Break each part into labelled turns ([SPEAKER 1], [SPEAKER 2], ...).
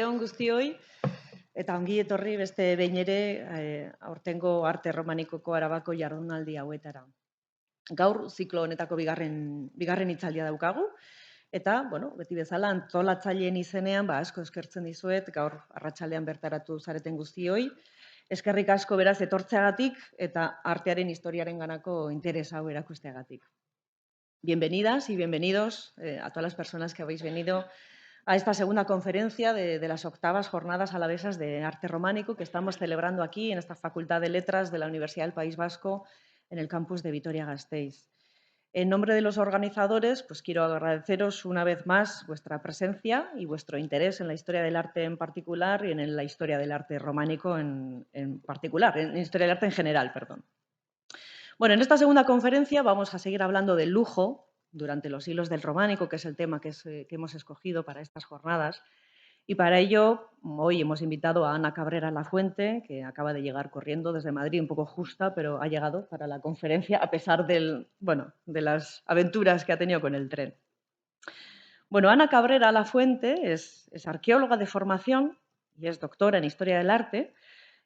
[SPEAKER 1] On guztioi, eta ongi etorri beste behin ere aurtengo arte romanikoko Arabako jardunaldi hauetara. Gaur ziklo honetako bigarren hitzaldia daukagu, eta, beti bezala antolatzaileen izenean, asko eskertzen dizuet, gaur arratsaldean bertaratu zareten guztioi. Eskerrik asko beraz etortzeagatik eta artearen historiaren ganako interes hau erakusteagatik. Bienvenidas y bienvenidos a todas las personas que habéis venido a esta segunda conferencia de las 8ª Jornadas Alavesas de Arte Románico que estamos celebrando aquí en esta Facultad de Letras de la Universidad del País Vasco en el campus de Vitoria-Gasteiz. En nombre de los organizadores, pues quiero agradeceros una vez más vuestra presencia y vuestro interés en la historia del arte en particular y en la historia del arte románico en particular, en historia del arte en general, perdón. Bueno, en esta segunda conferencia vamos a seguir hablando del lujo durante los siglos del románico, que es el tema que hemos escogido para estas jornadas. Y para ello, hoy hemos invitado a Ana Cabrera Lafuente, que acaba de llegar corriendo desde Madrid, un poco justa, pero ha llegado para la conferencia a pesar de las aventuras que ha tenido con el tren. Bueno, Ana Cabrera Lafuente es arqueóloga de formación y es doctora en Historia del Arte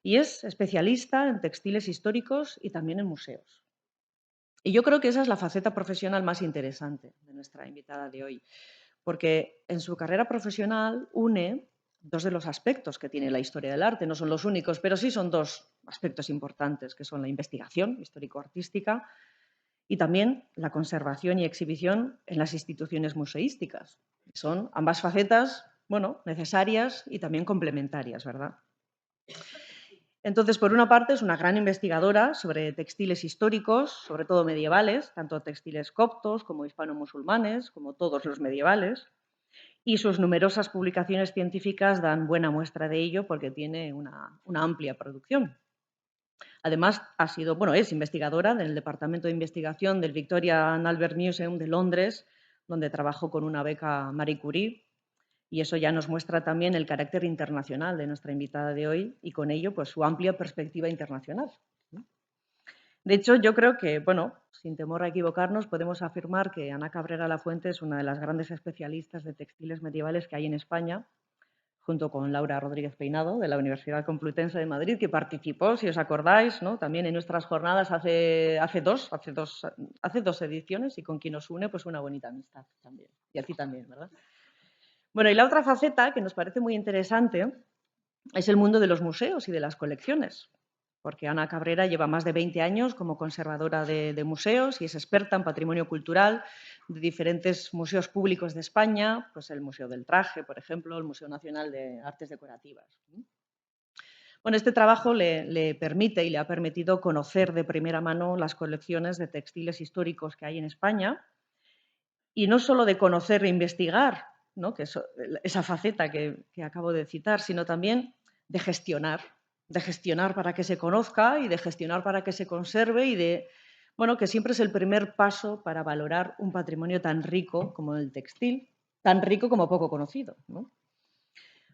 [SPEAKER 1] y es especialista en textiles históricos y también en museos. Y yo creo que esa es la faceta profesional más interesante de nuestra invitada de hoy, porque en su carrera profesional une dos de los aspectos que tiene la historia del arte. No son los únicos, pero sí son dos aspectos importantes, que son la investigación histórico-artística y también la conservación y exhibición en las instituciones museísticas. Son ambas facetas, necesarias y también complementarias, ¿verdad? Entonces, por una parte, es una gran investigadora sobre textiles históricos, sobre todo medievales, tanto textiles coptos como hispano-musulmanes, como todos los medievales, y sus numerosas publicaciones científicas dan buena muestra de ello porque tiene una amplia producción. Además, es investigadora del Departamento de Investigación del Victoria and Albert Museum de Londres, donde trabajó con una beca Marie Curie. Y eso ya nos muestra también el carácter internacional de nuestra invitada de hoy y con ello pues, su amplia perspectiva internacional. De hecho, yo creo que, sin temor a equivocarnos, podemos afirmar que Ana Cabrera Lafuente es una de las grandes especialistas de textiles medievales que hay en España, junto con Laura Rodríguez Peinado, de la Universidad Complutense de Madrid, que participó, si os acordáis, también en nuestras jornadas hace dos ediciones y con quien nos une pues, una bonita amistad también. Y a ti también, ¿verdad? Bueno, y la otra faceta que nos parece muy interesante es el mundo de los museos y de las colecciones, porque Ana Cabrera lleva más de 20 años como conservadora de museos y es experta en patrimonio cultural de diferentes museos públicos de España, pues el Museo del Traje, por ejemplo, el Museo Nacional de Artes Decorativas. Bueno, este trabajo le permite y le ha permitido conocer de primera mano las colecciones de textiles históricos que hay en España y no solo de conocer e investigar, que es esa faceta que acabo de citar, sino también de gestionar para que se conozca y de gestionar para que se conserve y que siempre es el primer paso para valorar un patrimonio tan rico como el textil, tan rico como poco conocido, ¿no?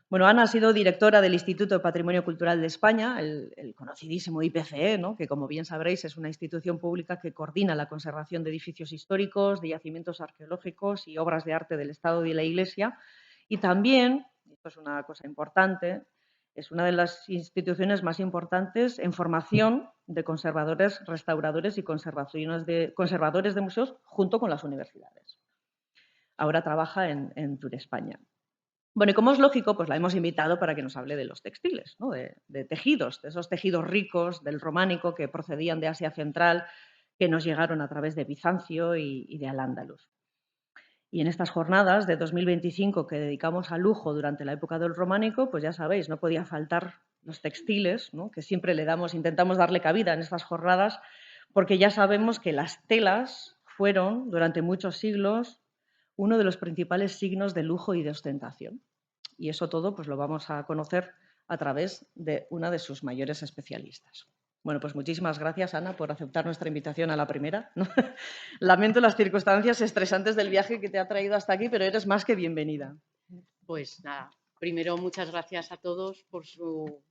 [SPEAKER 1] Bueno, Ana ha sido directora del Instituto de Patrimonio Cultural de España, el conocidísimo IPCE, que como bien sabréis es una institución pública que coordina la conservación de edificios históricos, de yacimientos arqueológicos y obras de arte del Estado y de la Iglesia. Y también, esto es una cosa importante, es una de las instituciones más importantes en formación de conservadores, restauradores y conservadores de museos junto con las universidades. Ahora trabaja en Tour España. Bueno, y como es lógico, pues la hemos invitado para que nos hable de los textiles, de tejidos, de esos tejidos ricos del románico que procedían de Asia Central, que nos llegaron a través de Bizancio y de Al-Ándalus. Y en estas jornadas de 2025 que dedicamos al lujo durante la época del románico, pues ya sabéis, no podía faltar los textiles, que siempre intentamos darle cabida en estas jornadas, porque ya sabemos que las telas fueron, durante muchos siglos, uno de los principales signos de lujo y de ostentación. Y eso todo pues, lo vamos a conocer a través de una de sus mayores especialistas. Bueno, pues muchísimas gracias, Ana, por aceptar nuestra invitación a la primera. Lamento las circunstancias estresantes del viaje que te ha traído hasta aquí, pero eres más que bienvenida.
[SPEAKER 2] Pues nada, primero muchas gracias a todos por su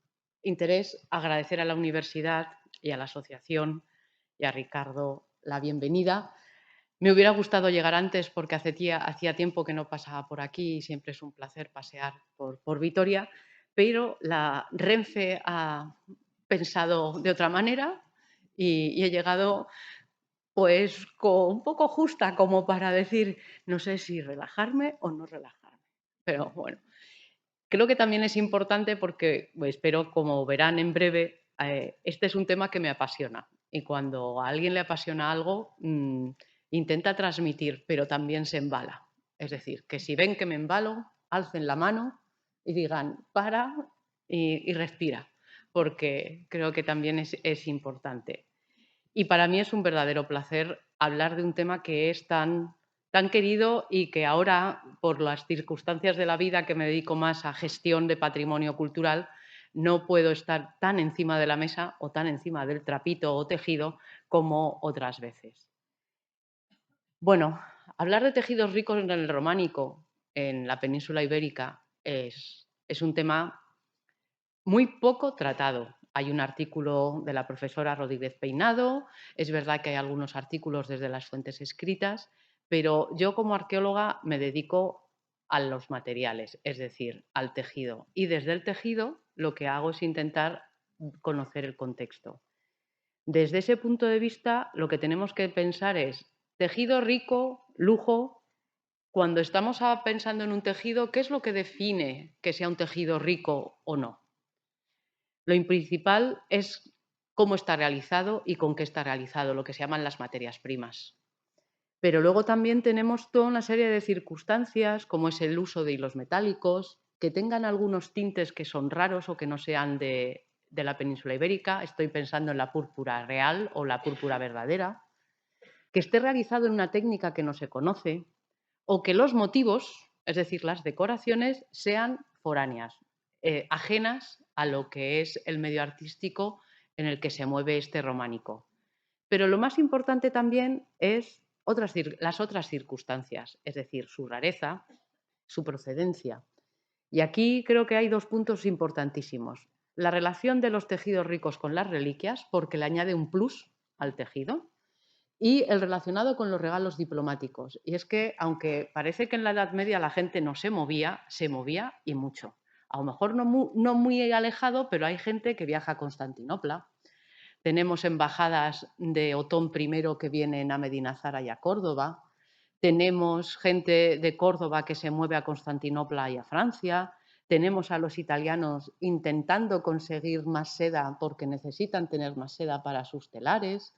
[SPEAKER 2] interés, agradecer a la universidad y a la asociación y a Ricardo la bienvenida. Me hubiera gustado llegar antes porque hacía tiempo que no pasaba por aquí y siempre es un placer pasear por Vitoria, pero la Renfe ha pensado de otra manera y he llegado pues un poco justa como para decir, no sé si relajarme o no relajarme. Pero bueno, creo que también es importante porque espero, como verán en breve, este es un tema que me apasiona. Y cuando a alguien le apasiona algo, intenta transmitir, pero también se embala. Es decir, que si ven que me embalo, alcen la mano y digan, para y respira, porque creo que también es importante. Y para mí es un verdadero placer hablar de un tema que es tan querido y que ahora, por las circunstancias de la vida que me dedico más a gestión de patrimonio cultural, no puedo estar tan encima de la mesa o tan encima del trapito o tejido como otras veces. Bueno, hablar de tejidos ricos en el románico en la península ibérica es un tema muy poco tratado. Hay un artículo de la profesora Rodríguez Peinado, es verdad que hay algunos artículos desde las fuentes escritas, pero yo como arqueóloga me dedico a los materiales, es decir, al tejido. Y desde el tejido lo que hago es intentar conocer el contexto. Desde ese punto de vista, lo que tenemos que pensar es tejido rico, lujo. Cuando estamos pensando en un tejido, ¿qué es lo que define que sea un tejido rico o no? Lo principal es cómo está realizado y con qué está realizado, lo que se llaman las materias primas. Pero luego también tenemos toda una serie de circunstancias, como es el uso de hilos metálicos, que tengan algunos tintes que son raros o que no sean de la península ibérica. Estoy pensando en la púrpura real o la púrpura verdadera, que esté realizado en una técnica que no se conoce, o que los motivos, es decir, las decoraciones, sean foráneas, ajenas a lo que es el medio artístico en el que se mueve este románico. Pero lo más importante también es las otras circunstancias, es decir, su rareza, su procedencia. Y aquí creo que hay dos puntos importantísimos. La relación de los tejidos ricos con las reliquias, porque le añade un plus al tejido, y el relacionado con los regalos diplomáticos. Y es que, aunque parece que en la Edad Media la gente no se movía y mucho. A lo mejor no muy alejado, pero hay gente que viaja a Constantinopla. Tenemos embajadas de Otón I que vienen a Medinazara y a Córdoba. Tenemos gente de Córdoba que se mueve a Constantinopla y a Francia. Tenemos a los italianos intentando conseguir más seda porque necesitan tener más seda para sus telares.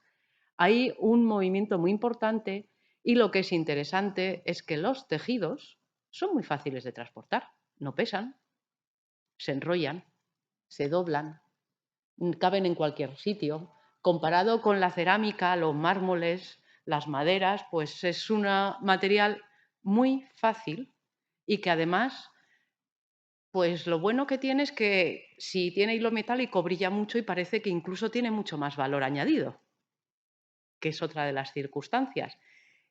[SPEAKER 2] Hay un movimiento muy importante y lo que es interesante es que los tejidos son muy fáciles de transportar. No pesan, se enrollan, se doblan, caben en cualquier sitio. Comparado con la cerámica, los mármoles, las maderas, pues es un material muy fácil y que además, pues lo bueno que tiene es que si tiene hilo metálico brilla mucho y parece que incluso tiene mucho más valor añadido, que es otra de las circunstancias.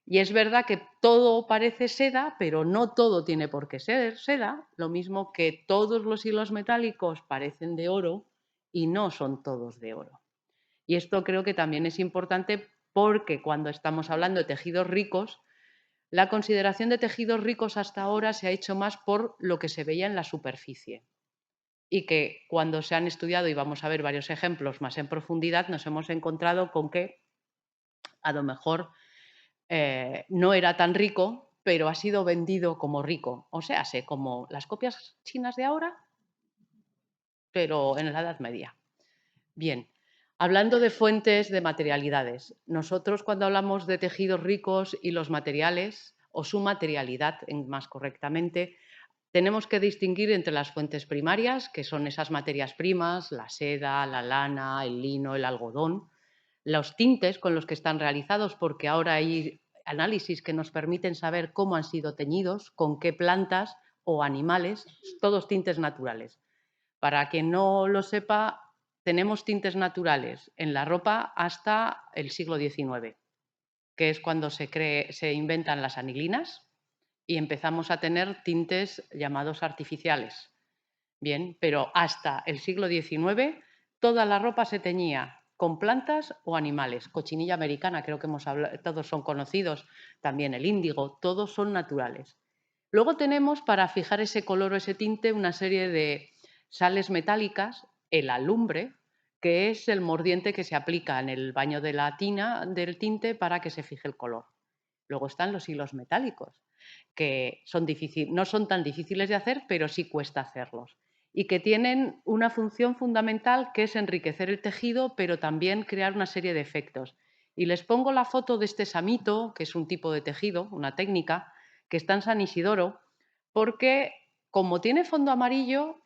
[SPEAKER 2] Y es verdad que todo parece seda, pero no todo tiene por qué ser seda, lo mismo que todos los hilos metálicos parecen de oro y no son todos de oro. Y esto creo que también es importante porque cuando estamos hablando de tejidos ricos, la consideración de tejidos ricos hasta ahora se ha hecho más por lo que se veía en la superficie. Y que cuando se han estudiado, y vamos a ver varios ejemplos más en profundidad, nos hemos encontrado con que a lo mejor no era tan rico, pero ha sido vendido como rico. O sea, como las copias chinas de ahora, pero en la Edad Media. Bien, hablando de fuentes de materialidades, nosotros cuando hablamos de tejidos ricos y los materiales, o su materialidad más correctamente, tenemos que distinguir entre las fuentes primarias, que son esas materias primas, la seda, la lana, el lino, el algodón, los tintes con los que están realizados, porque ahora hay análisis que nos permiten saber cómo han sido teñidos, con qué plantas o animales, todos tintes naturales. Para quien no lo sepa, tenemos tintes naturales en la ropa hasta el siglo XIX, que es cuando se inventan las anilinas y empezamos a tener tintes llamados artificiales. Bien, pero hasta el siglo XIX toda la ropa se teñía con plantas o animales. Cochinilla americana, creo que hemos hablado, todos son conocidos, también el índigo, todos son naturales. Luego tenemos, para fijar ese color o ese tinte, una serie de sales metálicas, el alumbre, que es el mordiente que se aplica en el baño de la tina del tinte para que se fije el color. Luego están los hilos metálicos, que no son tan difíciles de hacer, pero sí cuesta hacerlos. Y que tienen una función fundamental, que es enriquecer el tejido, pero también crear una serie de efectos. Y les pongo la foto de este samito, que es un tipo de tejido, una técnica, que está en San Isidoro, porque como tiene fondo amarillo,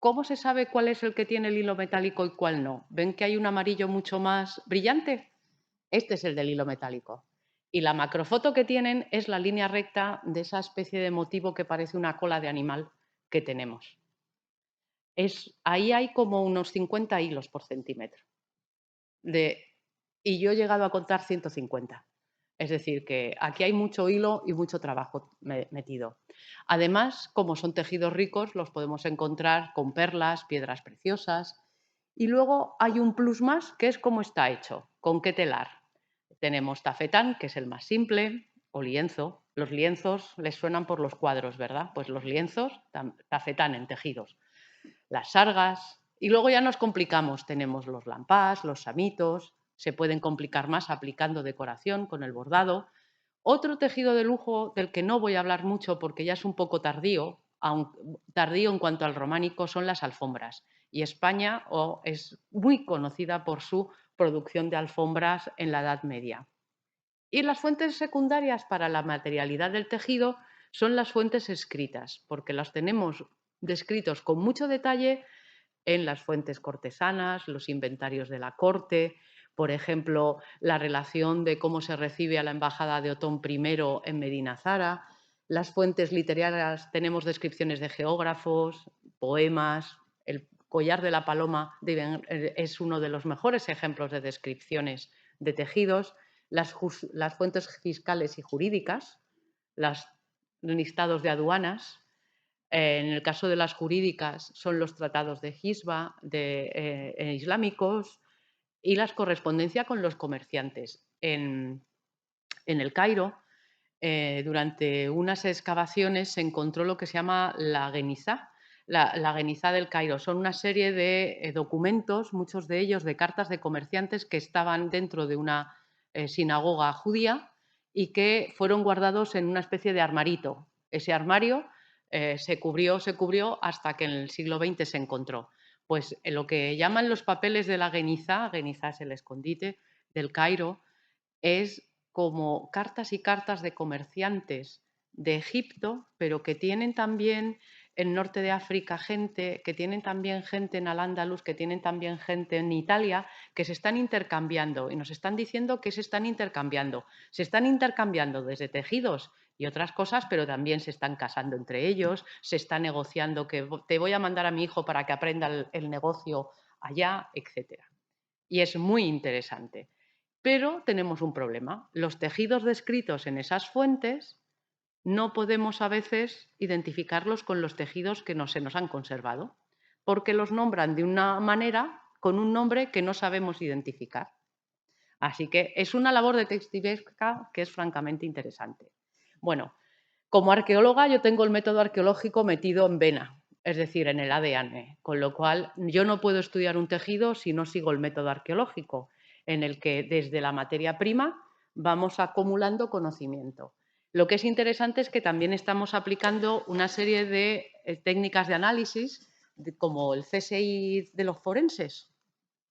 [SPEAKER 2] ¿cómo se sabe cuál es el que tiene el hilo metálico y cuál no? ¿Ven que hay un amarillo mucho más brillante? Este es el del hilo metálico. Y la macrofoto que tienen es la línea recta de esa especie de motivo que parece una cola de animal que tenemos. Ahí hay como unos 50 hilos por centímetro. Y yo he llegado a contar 150. Es decir, que aquí hay mucho hilo y mucho trabajo metido. Además, como son tejidos ricos, los podemos encontrar con perlas, piedras preciosas. Y luego hay un plus más, que es cómo está hecho, con qué telar. Tenemos tafetán, que es el más simple, o lienzo. Los lienzos les suenan por los cuadros, ¿verdad? Pues los lienzos, tafetán en tejidos. Las sargas. Y luego ya nos complicamos. Tenemos los lampás, los samitos. Se pueden complicar más aplicando decoración con el bordado. Otro tejido de lujo del que no voy a hablar mucho porque ya es un poco tardío, tardío en cuanto al románico, son las alfombras. Y España es muy conocida por su producción de alfombras en la Edad Media. Y las fuentes secundarias para la materialidad del tejido son las fuentes escritas, porque las tenemos descritos con mucho detalle en las fuentes cortesanas, los inventarios de la corte, por ejemplo, la relación de cómo se recibe a la embajada de Otón I en Medinazara. Las fuentes literarias tenemos descripciones de geógrafos, poemas. El collar de la paloma es uno de los mejores ejemplos de descripciones de tejidos. Las fuentes fiscales y jurídicas, los listados de aduanas. En el caso de las jurídicas son los tratados de Gisba islámicos y la correspondencia con los comerciantes. En el Cairo, durante unas excavaciones se encontró lo que se llama la Genizá. La Genizá del Cairo son una serie de documentos, muchos de ellos de cartas de comerciantes que estaban dentro de una sinagoga judía y que fueron guardados en una especie de armarito. Ese armario se cubrió hasta que en el siglo XX se encontró. Pues lo que llaman los papeles de la Genizá es el escondite del Cairo, es como cartas y cartas de comerciantes de Egipto, pero que tienen también en norte de África gente, que tienen también gente en Al-Ándalus, que tienen también gente en Italia, que se están intercambiando y nos están diciendo que se están intercambiando. Se están intercambiando desde tejidos y otras cosas, pero también se están casando entre ellos, se está negociando que te voy a mandar a mi hijo para que aprenda el negocio allá, etc. Y es muy interesante. Pero tenemos un problema. Los tejidos descritos en esas fuentes no podemos a veces identificarlos con los tejidos que se nos han conservado, porque los nombran de una manera con un nombre que no sabemos identificar. Así que es una labor detectivesca que es francamente interesante. Bueno, como arqueóloga yo tengo el método arqueológico metido en vena, es decir, en el ADN, con lo cual yo no puedo estudiar un tejido si no sigo el método arqueológico, en el que desde la materia prima vamos acumulando conocimiento. Lo que es interesante es que también estamos aplicando una serie de técnicas de análisis, como el CSI de los forenses,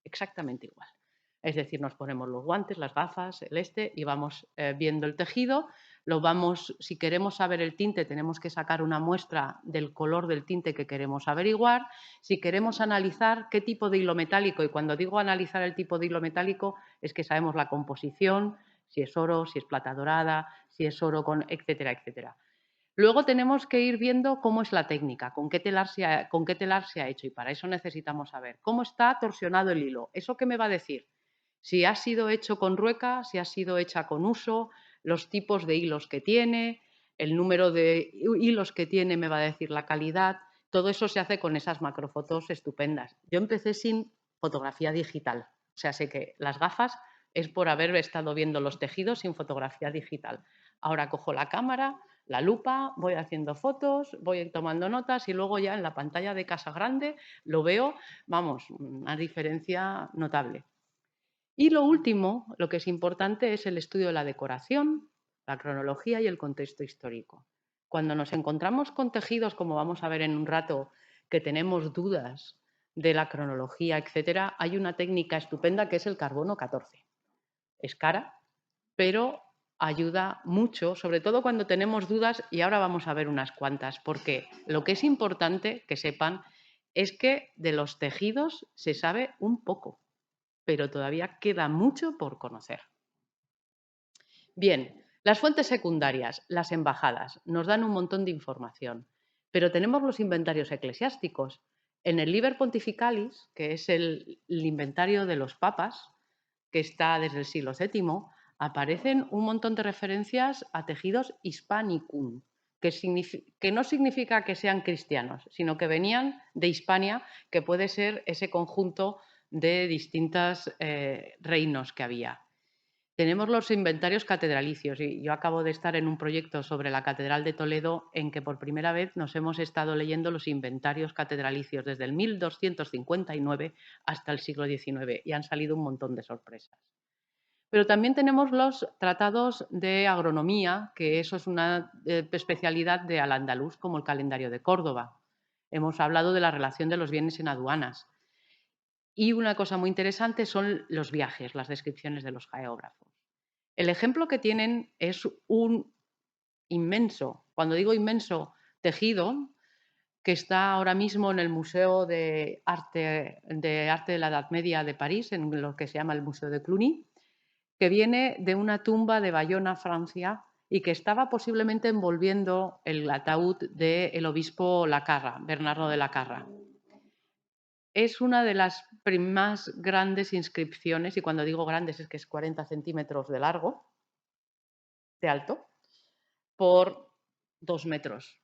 [SPEAKER 2] exactamente igual. Es decir, nos ponemos los guantes, las gafas, y vamos viendo el tejido. Si queremos saber el tinte, tenemos que sacar una muestra del color del tinte que queremos averiguar. Si queremos analizar qué tipo de hilo metálico, y cuando digo analizar el tipo de hilo metálico, es que sabemos la composición, si es oro, si es plata dorada, si es oro con etcétera, etcétera. Luego tenemos que ir viendo cómo es la técnica, con qué telar se ha hecho, y para eso necesitamos saber cómo está torsionado el hilo. ¿Eso qué me va a decir? Si ha sido hecho con rueca, si ha sido hecha con uso, los tipos de hilos que tiene, el número de hilos que tiene me va a decir la calidad. Todo eso se hace con esas macrofotos estupendas. Yo empecé sin fotografía digital. O sea, sé que las gafas es por haber estado viendo los tejidos sin fotografía digital. Ahora cojo la cámara, la lupa, voy haciendo fotos, voy tomando notas y luego ya en la pantalla de casa grande lo veo, vamos, una diferencia notable. Y lo último, lo que es importante, es el estudio de la decoración, la cronología y el contexto histórico. Cuando nos encontramos con tejidos, como vamos a ver en un rato, que tenemos dudas de la cronología, etcétera, hay una técnica estupenda que es el carbono 14. Es cara, pero ayuda mucho, sobre todo cuando tenemos dudas, y ahora vamos a ver unas cuantas, porque lo que es importante que sepan es que de los tejidos se sabe un poco, pero todavía queda mucho por conocer. Bien, las fuentes secundarias, las embajadas, nos dan un montón de información, pero tenemos los inventarios eclesiásticos. En el Liber Pontificalis, que es el inventario de los papas, que está desde el siglo VII, aparecen un montón de referencias a tejidos hispanicum, que no significa que sean cristianos, sino que venían de Hispania, que puede ser ese conjunto de distintos reinos que había. Tenemos los inventarios catedralicios y yo acabo de estar en un proyecto sobre la Catedral de Toledo en que por primera vez nos hemos estado leyendo los inventarios catedralicios desde el 1259 hasta el siglo XIX y han salido un montón de sorpresas. Pero también tenemos los tratados de agronomía, que eso es una especialidad de Al-Andalus, como el calendario de Córdoba. Hemos hablado de la relación de los bienes en aduanas. Y una cosa muy interesante son los viajes, las descripciones de los geógrafos. El ejemplo que tienen es un inmenso, cuando digo inmenso, tejido que está ahora mismo en el Museo de Arte de la Edad Media de París, en lo que se llama el Museo de Cluny, que viene de una tumba de Bayona, Francia, y que estaba posiblemente envolviendo el ataúd del obispo Lacarra, Bernardo de Lacarra. Es una de las más grandes inscripciones, y cuando digo grandes es que es 40 centímetros de largo, de alto, por 2 metros.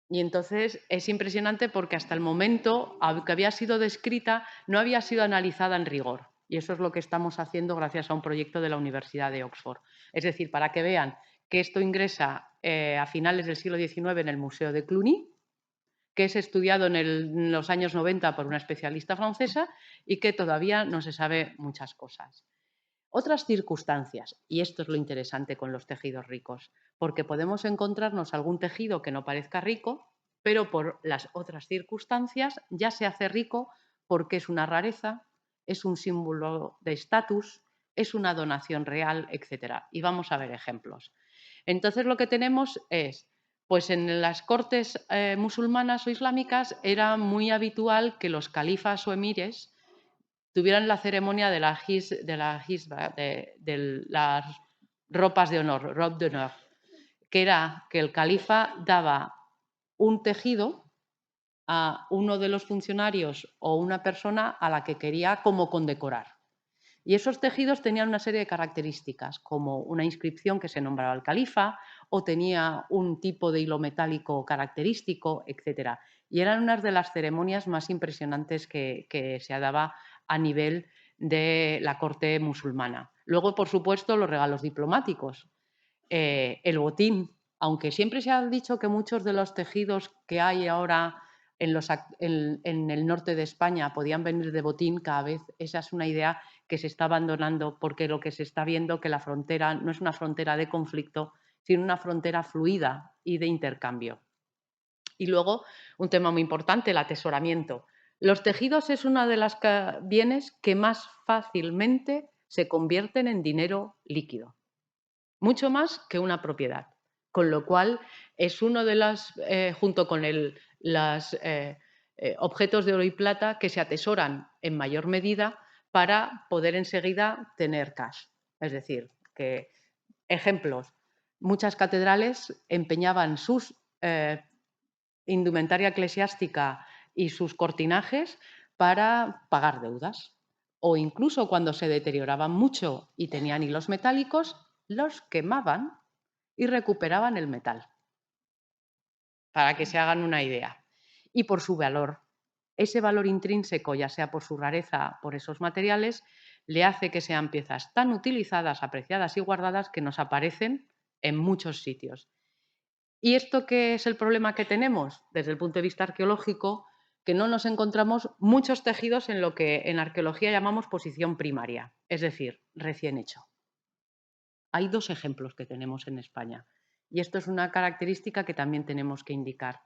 [SPEAKER 2] Y entonces es impresionante porque hasta el momento que había sido descrita no había sido analizada en rigor. Y eso es lo que estamos haciendo gracias a un proyecto de la Universidad de Oxford. Es decir, para que vean que esto ingresa a finales del siglo XIX en el Museo de Cluny, que es estudiado en los años 90 por una especialista francesa y que todavía no se sabe muchas cosas. Otras circunstancias, y esto es lo interesante con los tejidos ricos, porque podemos encontrarnos algún tejido que no parezca rico, pero por las otras circunstancias ya se hace rico porque es una rareza, es un símbolo de estatus, es una donación real, etc. Y vamos a ver ejemplos. Entonces lo que tenemos es, pues en las cortes musulmanas o islámicas era muy habitual que los califas o emires tuvieran la ceremonia de la hisba, de las ropas de honor, robe d'honneur, que era que el califa daba un tejido a uno de los funcionarios o una persona a la que quería como condecorar. Y esos tejidos tenían una serie de características, como una inscripción que se nombraba al califa o tenía un tipo de hilo metálico característico, etc. Y eran unas de las ceremonias más impresionantes que se daba a nivel de la corte musulmana. Luego, por supuesto, los regalos diplomáticos. El botín, aunque siempre se ha dicho que muchos de los tejidos que hay ahora en el norte de España podían venir de botín, cada vez esa es una idea que se está abandonando porque lo que se está viendo que la frontera no es una frontera de conflicto, sino una frontera fluida y de intercambio. Y luego, un tema muy importante, el atesoramiento. Los tejidos es uno de los bienes que más fácilmente se convierten en dinero líquido, mucho más que una propiedad. Con lo cual, es uno de los, junto con los objetos de oro y plata, que se atesoran en mayor medida para poder enseguida tener cash. Es decir, que, ejemplos, muchas catedrales empeñaban sus indumentaria eclesiástica y sus cortinajes para pagar deudas. O incluso cuando se deterioraban mucho y tenían hilos metálicos, los quemaban y recuperaban el metal, para que se hagan una idea. Y por su valor, ese valor intrínseco, ya sea por su rareza, por esos materiales, le hace que sean piezas tan utilizadas, apreciadas y guardadas que nos aparecen en muchos sitios. ¿Y esto qué es el problema que tenemos desde el punto de vista arqueológico? Que no nos encontramos muchos tejidos en lo que en arqueología llamamos posición primaria, es decir, recién hecho. Hay 2 ejemplos que tenemos en España y esto es una característica que también tenemos que indicar.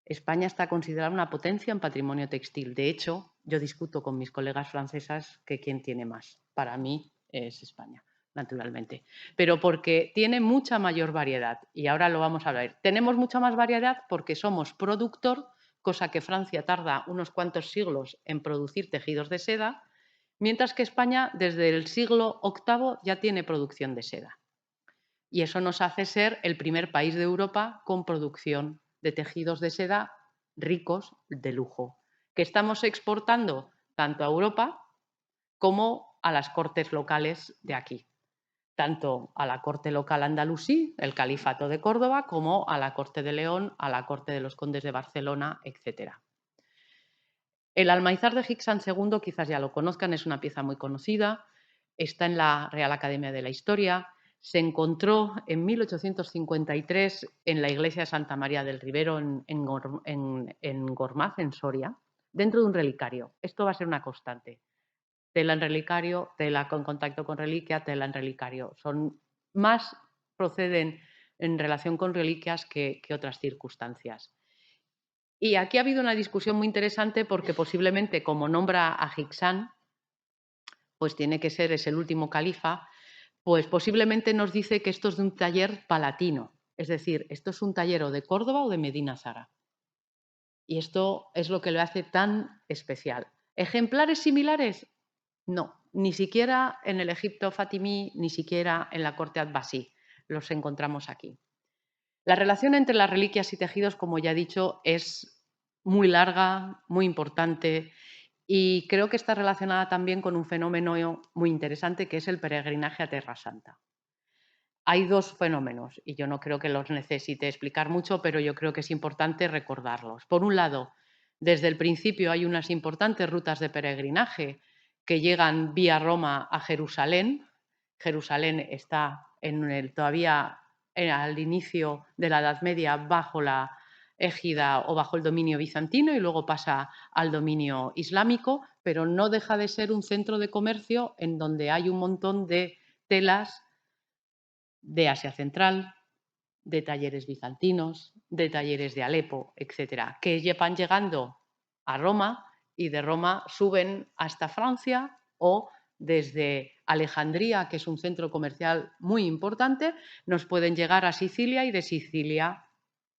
[SPEAKER 2] España está considerada una potencia en patrimonio textil. De hecho, yo discuto con mis colegas francesas que quién tiene más. Para mí es España, naturalmente. Pero porque tiene mucha mayor variedad. Y ahora lo vamos a ver. Tenemos mucha más variedad porque somos productor, cosa que Francia tarda unos cuantos siglos en producir tejidos de seda, mientras que España desde el siglo VIII ya tiene producción de seda. Y eso nos hace ser el primer país de Europa con producción de tejidos de seda ricos de lujo, que estamos exportando tanto a Europa como a las cortes locales de aquí, tanto a la corte local andalusí, el Califato de Córdoba, como a la corte de León, a la corte de los condes de Barcelona, etc. El almaizar de Hixan II, quizás ya lo conozcan, es una pieza muy conocida, está en la Real Academia de la Historia, se encontró en 1853 en la iglesia de Santa María del Ribero en Gormaz, en Soria, dentro de un relicario. Esto va a ser una constante. Tela en relicario, tela con contacto con reliquia, tela en relicario. Más proceden en relación con reliquias que otras circunstancias. Y aquí ha habido una discusión muy interesante porque posiblemente, como nombra a Hixán, pues tiene que ser, es el último califa, pues posiblemente nos dice que esto es de un taller palatino, es decir, esto es un taller o de Córdoba o de Medina Zara. Y esto es lo que lo hace tan especial. ¿Ejemplares similares? No, ni siquiera en el Egipto fatimí, ni siquiera en la corte abbasí. Los encontramos aquí. La relación entre las reliquias y tejidos, como ya he dicho, es muy larga, muy importante y creo que está relacionada también con un fenómeno muy interesante que es el peregrinaje a Tierra Santa. Hay 2 fenómenos y yo no creo que los necesite explicar mucho, pero yo creo que es importante recordarlos. Por un lado, desde el principio hay unas importantes rutas de peregrinaje que llegan vía Roma a Jerusalén. Jerusalén está todavía al inicio de la Edad Media bajo la égida o bajo el dominio bizantino y luego pasa al dominio islámico, pero no deja de ser un centro de comercio en donde hay un montón de telas de Asia Central, de talleres bizantinos, de talleres de Alepo, etcétera, que van llegando a Roma y de Roma suben hasta Francia o desde Alejandría, que es un centro comercial muy importante, nos pueden llegar a Sicilia y de Sicilia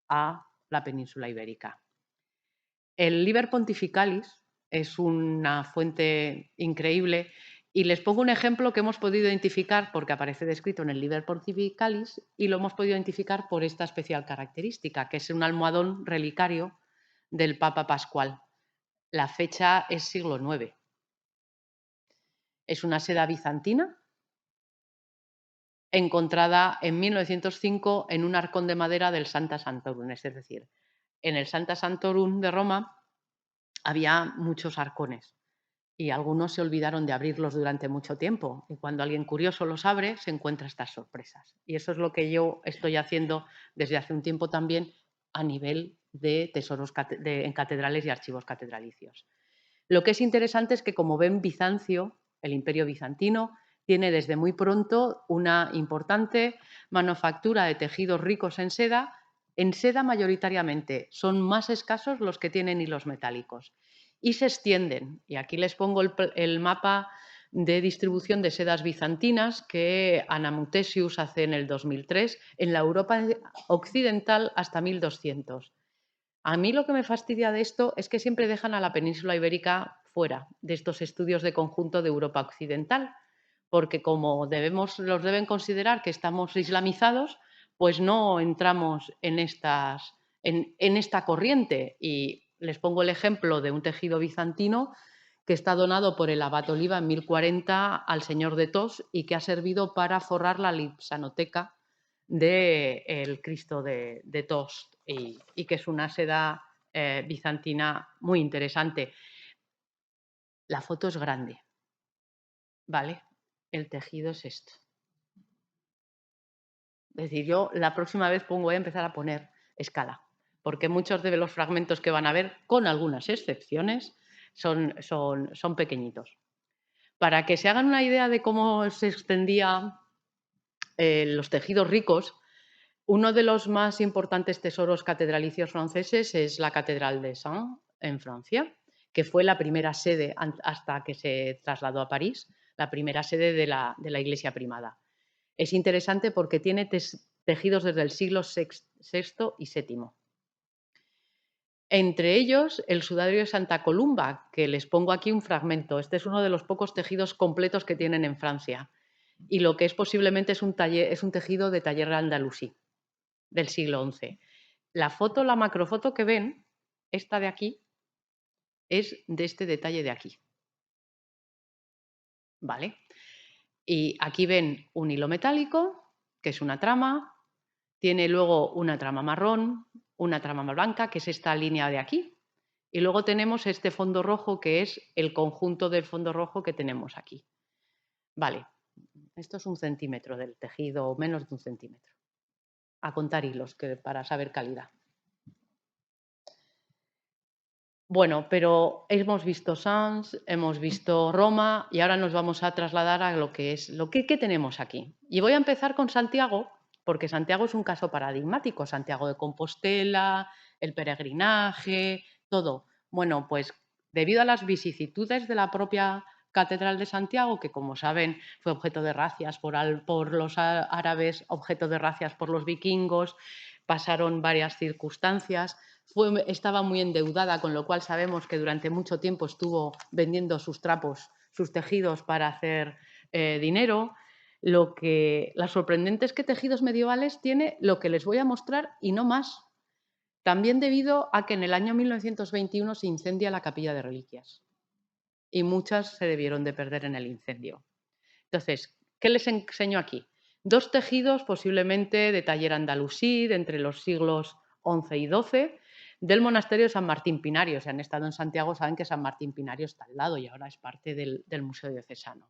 [SPEAKER 2] a la península ibérica. El Liber Pontificalis es una fuente increíble y les pongo un ejemplo que hemos podido identificar porque aparece descrito en el Liber Pontificalis y lo hemos podido identificar por esta especial característica, que es un almohadón relicario del Papa Pascual. La fecha es siglo IX. Es una seda bizantina encontrada en 1905 en un arcón de madera del Santa Santorum, es decir, en el Santa Santorum de Roma había muchos arcones y algunos se olvidaron de abrirlos durante mucho tiempo. Y cuando alguien curioso los abre, se encuentra estas sorpresas. Y eso es lo que yo estoy haciendo desde hace un tiempo también a nivel de tesoros en catedrales y archivos catedralicios. Lo que es interesante es que, como ven, Bizancio, el imperio bizantino, tiene desde muy pronto una importante manufactura de tejidos ricos en seda mayoritariamente. Son más escasos los que tienen hilos metálicos. Y se extienden. Y aquí les pongo el mapa de distribución de sedas bizantinas que Anna Mutesius hace en el 2003 en la Europa occidental hasta 1200. A mí lo que me fastidia de esto es que siempre dejan a la península ibérica fuera de estos estudios de conjunto de Europa occidental, porque como los deben considerar que estamos islamizados, pues no entramos en esta corriente. Y les pongo el ejemplo de un tejido bizantino que está donado por el abad Oliva en 1040 al señor de Tos y que ha servido para forrar la lipsanoteca del Cristo de Tos y que es una seda bizantina muy interesante. La foto es grande, Vale, el tejido es esto. Es decir, yo la próxima vez voy a empezar a poner escala, porque muchos de los fragmentos que van a ver, con algunas excepciones, son pequeñitos. Para que se hagan una idea de cómo se extendía los tejidos ricos, uno de los más importantes tesoros catedralicios franceses es la Catedral de Sens, en Francia, que fue la primera sede, hasta que se trasladó a París, la primera sede de la Iglesia primada. Es interesante porque tiene tejidos desde el siglo VI y VII. Entre ellos, el sudario de Santa Columba, que les pongo aquí un fragmento. Este es uno de los pocos tejidos completos que tienen en Francia. Y lo que es posiblemente es un tejido de taller andalusí del siglo XI. La macrofoto que ven, esta de aquí, es de este detalle de aquí. ¿Vale? Y aquí ven un hilo metálico, que es una trama, tiene luego una trama marrón, una trama blanca, que es esta línea de aquí, y luego tenemos este fondo rojo, que es el conjunto del fondo rojo que tenemos aquí. Vale, esto es 1 centímetro del tejido, o menos de 1 centímetro. A contar hilos para saber calidad. Bueno, pero hemos visto Sens, hemos visto Roma y ahora nos vamos a trasladar a lo que es ¿qué tenemos aquí? Y voy a empezar con Santiago, porque Santiago es un caso paradigmático, Santiago de Compostela, el peregrinaje, todo. Bueno, pues debido a las vicisitudes de la propia Catedral de Santiago, que como saben fue objeto de racias por los árabes, objeto de racias por los vikingos, pasaron varias circunstancias. Estaba muy endeudada, con lo cual sabemos que durante mucho tiempo estuvo vendiendo sus trapos, sus tejidos para hacer dinero. La sorprendente es que tejidos medievales tiene lo que les voy a mostrar y no más. También debido a que en el año 1921 se incendia la capilla de reliquias y muchas se debieron de perder en el incendio. Entonces, ¿qué les enseño aquí? 2 tejidos posiblemente de taller andalusí, de entre los siglos XI y XII, del monasterio de San Martín Pinario. Si han estado en Santiago saben que San Martín Pinario está al lado y ahora es parte del Museo Diocesano.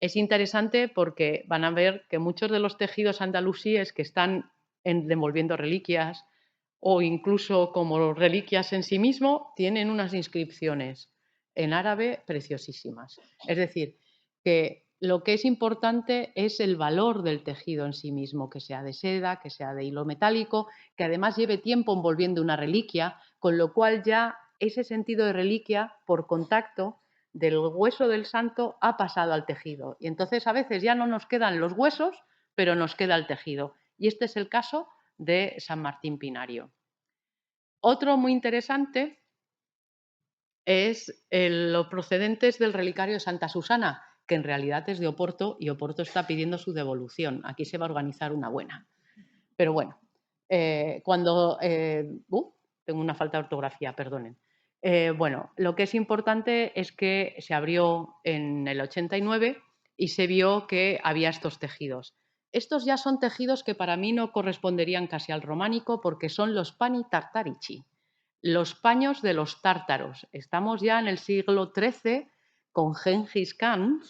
[SPEAKER 2] Es interesante porque van a ver que muchos de los tejidos andalusíes que están devolviendo reliquias o incluso como reliquias en sí mismo tienen unas inscripciones en árabe preciosísimas. Es decir, que lo que es importante es el valor del tejido en sí mismo, que sea de seda, que sea de hilo metálico, que además lleve tiempo envolviendo una reliquia, con lo cual ya ese sentido de reliquia por contacto del hueso del santo ha pasado al tejido. Y entonces a veces ya no nos quedan los huesos, pero nos queda el tejido. Y este es el caso de San Martín Pinario. Otro muy interesante es los procedentes del relicario de Santa Susana, que en realidad es de Oporto y Oporto está pidiendo su devolución. Aquí se va a organizar una buena. Pero bueno, tengo una falta de ortografía, perdonen. Bueno, lo que es importante es que se abrió en el 89 y se vio que había estos tejidos. Estos ya son tejidos que para mí no corresponderían casi al románico porque son los pani tartarici, los paños de los tártaros. Estamos ya en el siglo XIII con Gengis Khan,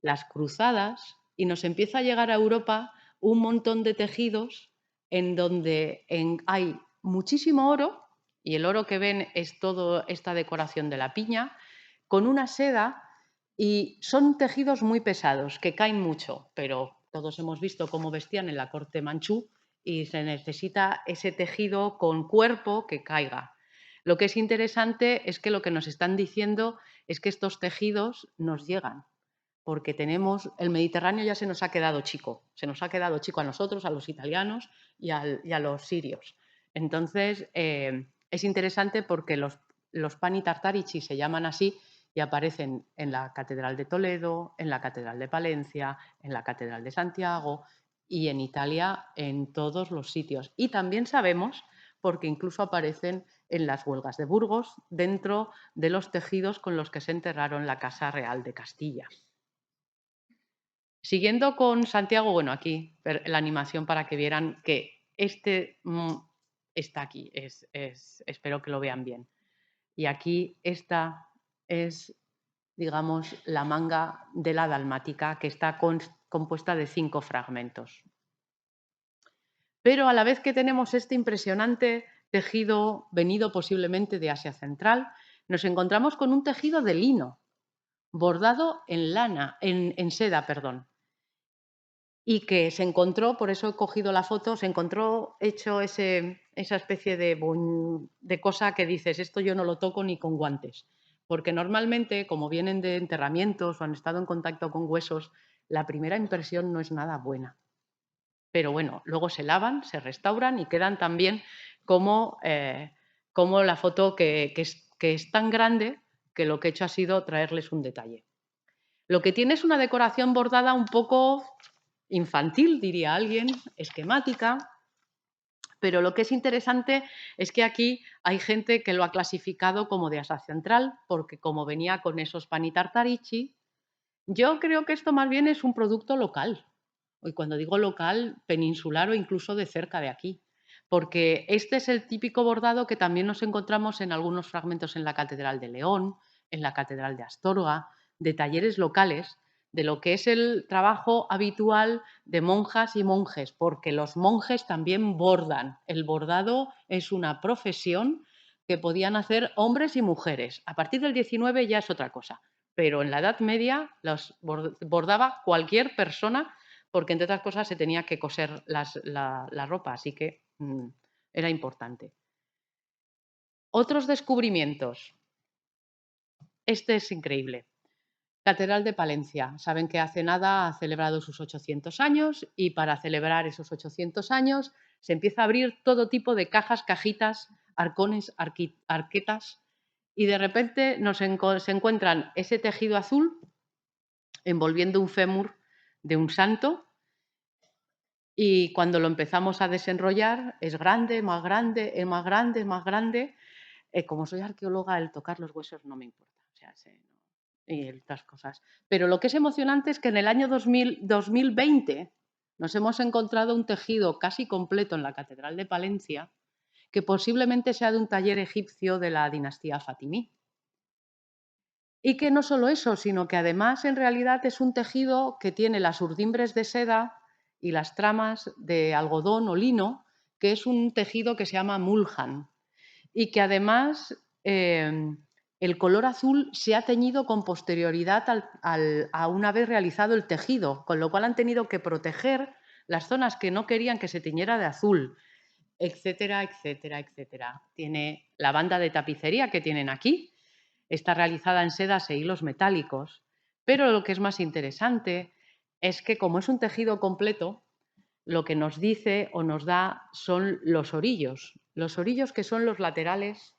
[SPEAKER 2] las cruzadas, y nos empieza a llegar a Europa un montón de tejidos en donde hay muchísimo oro, y el oro que ven es toda esta decoración de la piña, con una seda, y son tejidos muy pesados, que caen mucho, pero todos hemos visto cómo vestían en la corte manchú y se necesita ese tejido con cuerpo que caiga. Lo que es interesante es que lo que nos están diciendo es que estos tejidos nos llegan, porque el Mediterráneo ya se nos ha quedado chico, se nos ha quedado chico a nosotros, a los italianos y a los sirios. Entonces, es interesante porque los pani tartarici se llaman así y aparecen en la Catedral de Toledo, en la Catedral de Palencia, en la Catedral de Santiago y en Italia en todos los sitios. Y también sabemos, porque incluso aparecen en las huelgas de Burgos, dentro de los tejidos con los que se enterraron la Casa Real de Castilla. Siguiendo con Santiago, bueno, aquí la animación para que vieran que está aquí, espero que lo vean bien. Y aquí esta es digamos, la manga de la dalmática, que está compuesta de 5 fragmentos. Pero a la vez que tenemos este impresionante tejido venido posiblemente de Asia Central, nos encontramos con un tejido de lino, bordado en lana, en seda, perdón. Y que se encontró, por eso he cogido la foto, se encontró hecho esa especie de cosa que dices, esto yo no lo toco ni con guantes. Porque normalmente, como vienen de enterramientos o han estado en contacto con huesos, la primera impresión no es nada buena. Pero bueno, luego se lavan, se restauran y quedan también como, como la foto que es tan grande que lo que he hecho ha sido traerles un detalle. Lo que tiene es una decoración bordada un poco infantil, diría alguien, esquemática, pero lo que es interesante es que aquí hay gente que lo ha clasificado como de Asia Central, porque como venía con esos pani tartarici, yo creo que esto más bien es un producto local. Y cuando digo local, peninsular o incluso de cerca de aquí. Porque este es el típico bordado que también nos encontramos en algunos fragmentos en la Catedral de León, en la Catedral de Astorga, de talleres locales, de lo que es el trabajo habitual de monjas y monjes, porque los monjes también bordan. El bordado es una profesión que podían hacer hombres y mujeres. A partir del 19 ya es otra cosa, pero en la Edad Media los bordaba cualquier persona porque, entre otras cosas, se tenía que coser la ropa, así que era importante. Otros descubrimientos. Este es increíble. Catedral de Palencia. Saben que hace nada ha celebrado sus 800 años y para celebrar esos 800 años se empieza a abrir todo tipo de cajas, cajitas, arcones, arquetas y de repente se encuentran ese tejido azul envolviendo un fémur de un santo y cuando lo empezamos a desenrollar es grande, más grande, es más grande, más grande. Como soy arqueóloga, el tocar los huesos no me importa. O sea, y estas cosas. Pero lo que es emocionante es que en el año 2020 nos hemos encontrado un tejido casi completo en la Catedral de Palencia que posiblemente sea de un taller egipcio de la dinastía fatimí. Y que no solo eso, sino que además en realidad es un tejido que tiene las urdimbres de seda y las tramas de algodón o lino, que es un tejido que se llama mulhan y que además el color azul se ha teñido con posterioridad a una vez realizado el tejido, con lo cual han tenido que proteger las zonas que no querían que se teñiera de azul, etcétera, etcétera, etcétera. Tiene la banda de tapicería que tienen aquí, está realizada en sedas e hilos metálicos, pero lo que es más interesante es que como es un tejido completo, lo que nos dice o nos da son los orillos. Los orillos, que son los laterales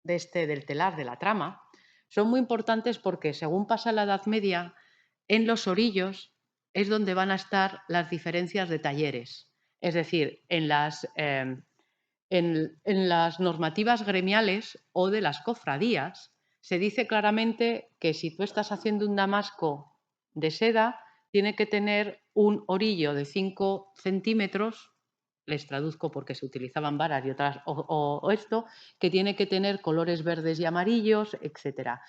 [SPEAKER 2] del telar de la trama, son muy importantes porque según pasa la Edad Media, en los orillos es donde van a estar las diferencias de talleres. Es decir, en las normativas gremiales o de las cofradías se dice claramente que si tú estás haciendo un damasco de seda, tiene que tener un orillo de 5 centímetros, les traduzco porque se utilizaban varas y otras, o esto, que tiene que tener colores verdes y amarillos, etc.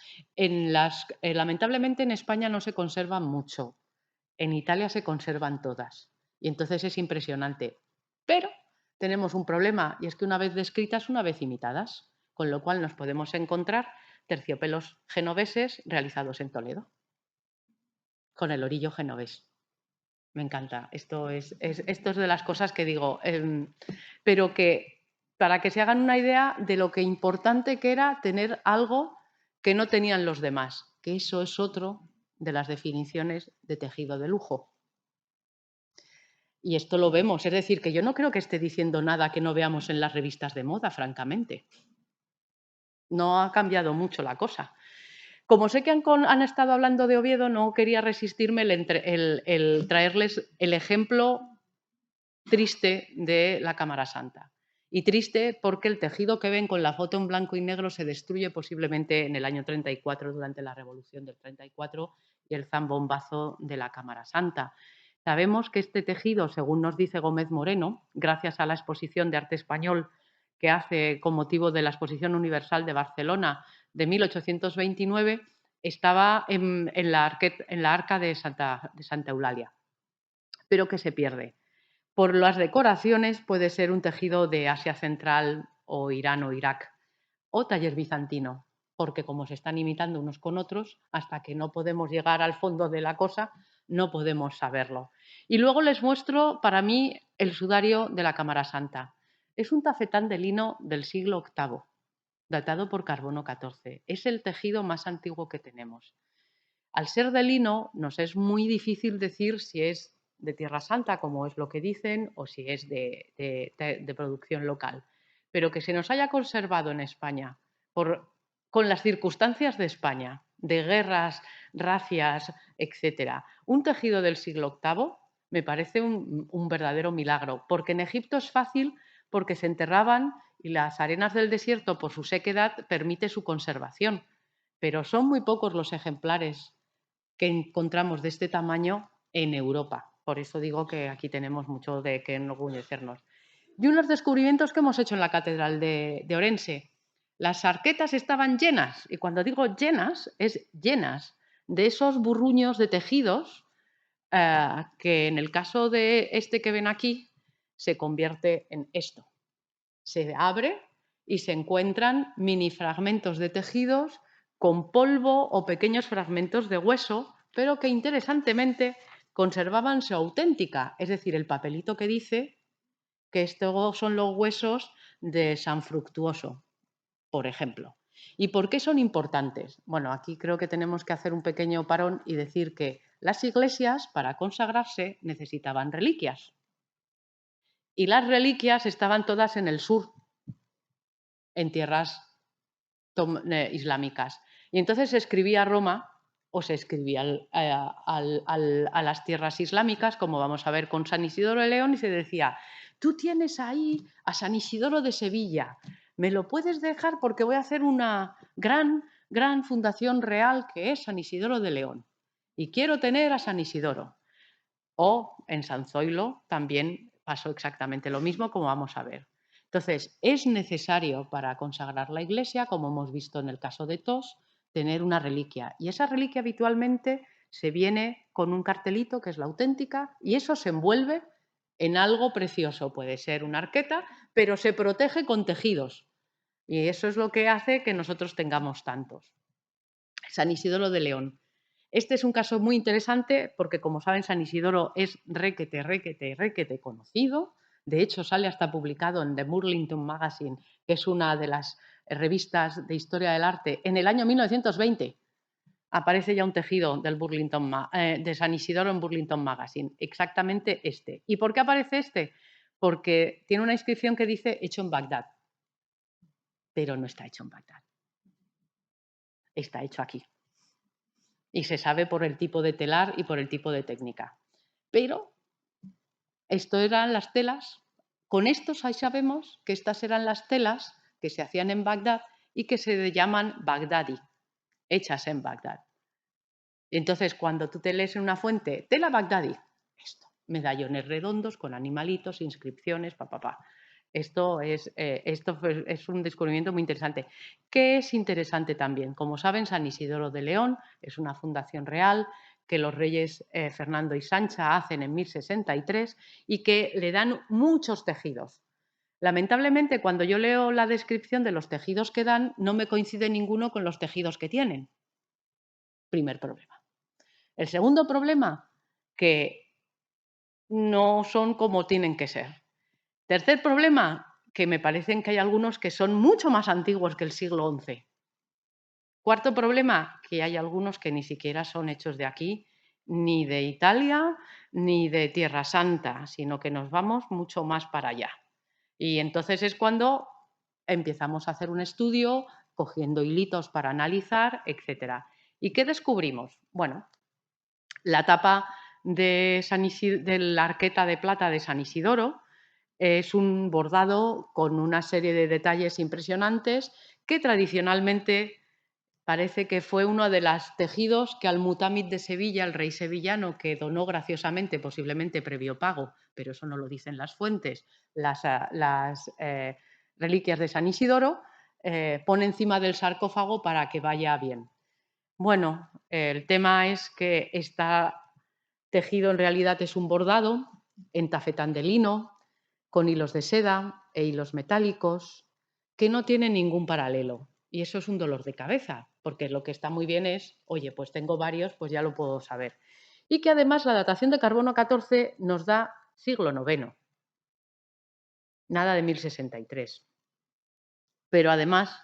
[SPEAKER 2] Lamentablemente en España no se conservan mucho, en Italia se conservan todas y entonces es impresionante. Pero tenemos un problema y es que una vez descritas, una vez imitadas, con lo cual nos podemos encontrar terciopelos genoveses realizados en Toledo, con el orillo genovés. Me encanta. Esto es de las cosas que digo, pero que para que se hagan una idea de lo que importante que era tener algo que no tenían los demás, que eso es otro de las definiciones de tejido de lujo. Y esto lo vemos, es decir, que yo no creo que esté diciendo nada que no veamos en las revistas de moda, francamente. No ha cambiado mucho la cosa. Como sé que han estado hablando de Oviedo, no quería resistirme el traerles el ejemplo triste de la Cámara Santa. Y triste porque el tejido que ven con la foto en blanco y negro se destruye posiblemente en el año 34, durante la Revolución del 34 y el zambombazo de la Cámara Santa. Sabemos que este tejido, según nos dice Gómez Moreno, gracias a la exposición de arte español que hace con motivo de la Exposición Universal de Barcelona de 1829, estaba en la arca de Santa Eulalia, pero que se pierde. Por las decoraciones puede ser un tejido de Asia Central o Irán o Irak o taller bizantino, porque como se están imitando unos con otros, hasta que no podemos llegar al fondo de la cosa, no podemos saberlo. Y luego les muestro, para mí, el sudario de la Cámara Santa. Es un tafetán de lino del siglo VIII, datado por carbono 14. Es el tejido más antiguo que tenemos. Al ser de lino, nos es muy difícil decir si es de Tierra Santa, como es lo que dicen, o si es de producción local. Pero que se nos haya conservado en España con las circunstancias de España, de guerras, racias, etcétera, un tejido del siglo VIII me parece un verdadero milagro, porque en Egipto es fácil porque se enterraban y las arenas del desierto, por su sequedad, permite su conservación. Pero son muy pocos los ejemplares que encontramos de este tamaño en Europa. Por eso digo que aquí tenemos mucho de qué enorgullecernos. Y unos descubrimientos que hemos hecho en la Catedral de Orense. Las arquetas estaban llenas, y cuando digo llenas, es llenas de esos burruños de tejidos que en el caso de este que ven aquí se convierte en esto. Se abre y se encuentran mini fragmentos de tejidos con polvo o pequeños fragmentos de hueso, pero que interesantemente conservaban su auténtica, es decir, el papelito que dice que estos son los huesos de San Fructuoso, por ejemplo. ¿Y por qué son importantes? Bueno, aquí creo que tenemos que hacer un pequeño parón y decir que las iglesias, para consagrarse, necesitaban reliquias. Y las reliquias estaban todas en el sur, en tierras islámicas. Y entonces se escribía a Roma o se escribía a las tierras islámicas, como vamos a ver con San Isidoro de León, y se decía, tú tienes ahí a San Isidoro de Sevilla, me lo puedes dejar porque voy a hacer una gran fundación real que es San Isidoro de León. Y quiero tener a San Isidoro. O en San Zoilo también pasó exactamente lo mismo, como vamos a ver. Entonces, es necesario para consagrar la iglesia, como hemos visto en el caso de Tos, tener una reliquia. Y esa reliquia habitualmente se viene con un cartelito, que es la auténtica, y eso se envuelve en algo precioso. Puede ser una arqueta, pero se protege con tejidos. Y eso es lo que hace que nosotros tengamos tantos. San Isidoro de León. Este es un caso muy interesante porque, como saben, San Isidoro es requete conocido. De hecho, sale hasta publicado en The Burlington Magazine, que es una de las revistas de historia del arte, en el año 1920. Aparece ya un tejido de San Isidoro en Burlington Magazine, exactamente este. ¿Y por qué aparece este? Porque tiene una inscripción que dice hecho en Bagdad, pero no está hecho en Bagdad, está hecho aquí. Y se sabe por el tipo de telar y por el tipo de técnica. Pero esto eran las telas, con estos ahí sabemos que estas eran las telas que se hacían en Bagdad y que se llaman Bagdadi, hechas en Bagdad. Entonces, cuando tú te lees en una fuente, tela Bagdadi, esto, medallones redondos con animalitos, inscripciones, Esto es un descubrimiento muy interesante. ¿Qué es interesante también? Como saben, San Isidoro de León es una fundación real que los reyes Fernando y Sancha hacen en 1063 y que le dan muchos tejidos. Lamentablemente, cuando yo leo la descripción de los tejidos que dan, no me coincide ninguno con los tejidos que tienen. Primer problema. El segundo problema, que no son como tienen que ser. Tercer problema, que me parecen que hay algunos que son mucho más antiguos que el siglo XI. Cuarto problema, que hay algunos que ni siquiera son hechos de aquí, ni de Italia, ni de Tierra Santa, sino que nos vamos mucho más para allá. Y entonces es cuando empezamos a hacer un estudio, cogiendo hilitos para analizar, etc. ¿Y qué descubrimos? Bueno, la tapa de la arqueta de plata de San Isidoro es un bordado con una serie de detalles impresionantes que tradicionalmente parece que fue uno de los tejidos que Al-Mutamid de Sevilla, el rey sevillano, que donó graciosamente, posiblemente previo pago, pero eso no lo dicen las fuentes, las reliquias de San Isidoro, pone encima del sarcófago para que vaya bien. Bueno, el tema es que este tejido en realidad es un bordado en tafetán de lino, con hilos de seda e hilos metálicos, que no tiene ningún paralelo. Y eso es un dolor de cabeza, porque lo que está muy bien es, oye, pues tengo varios, pues ya lo puedo saber. Y que además la datación de carbono 14 nos da siglo IX, nada de 1063. Pero además,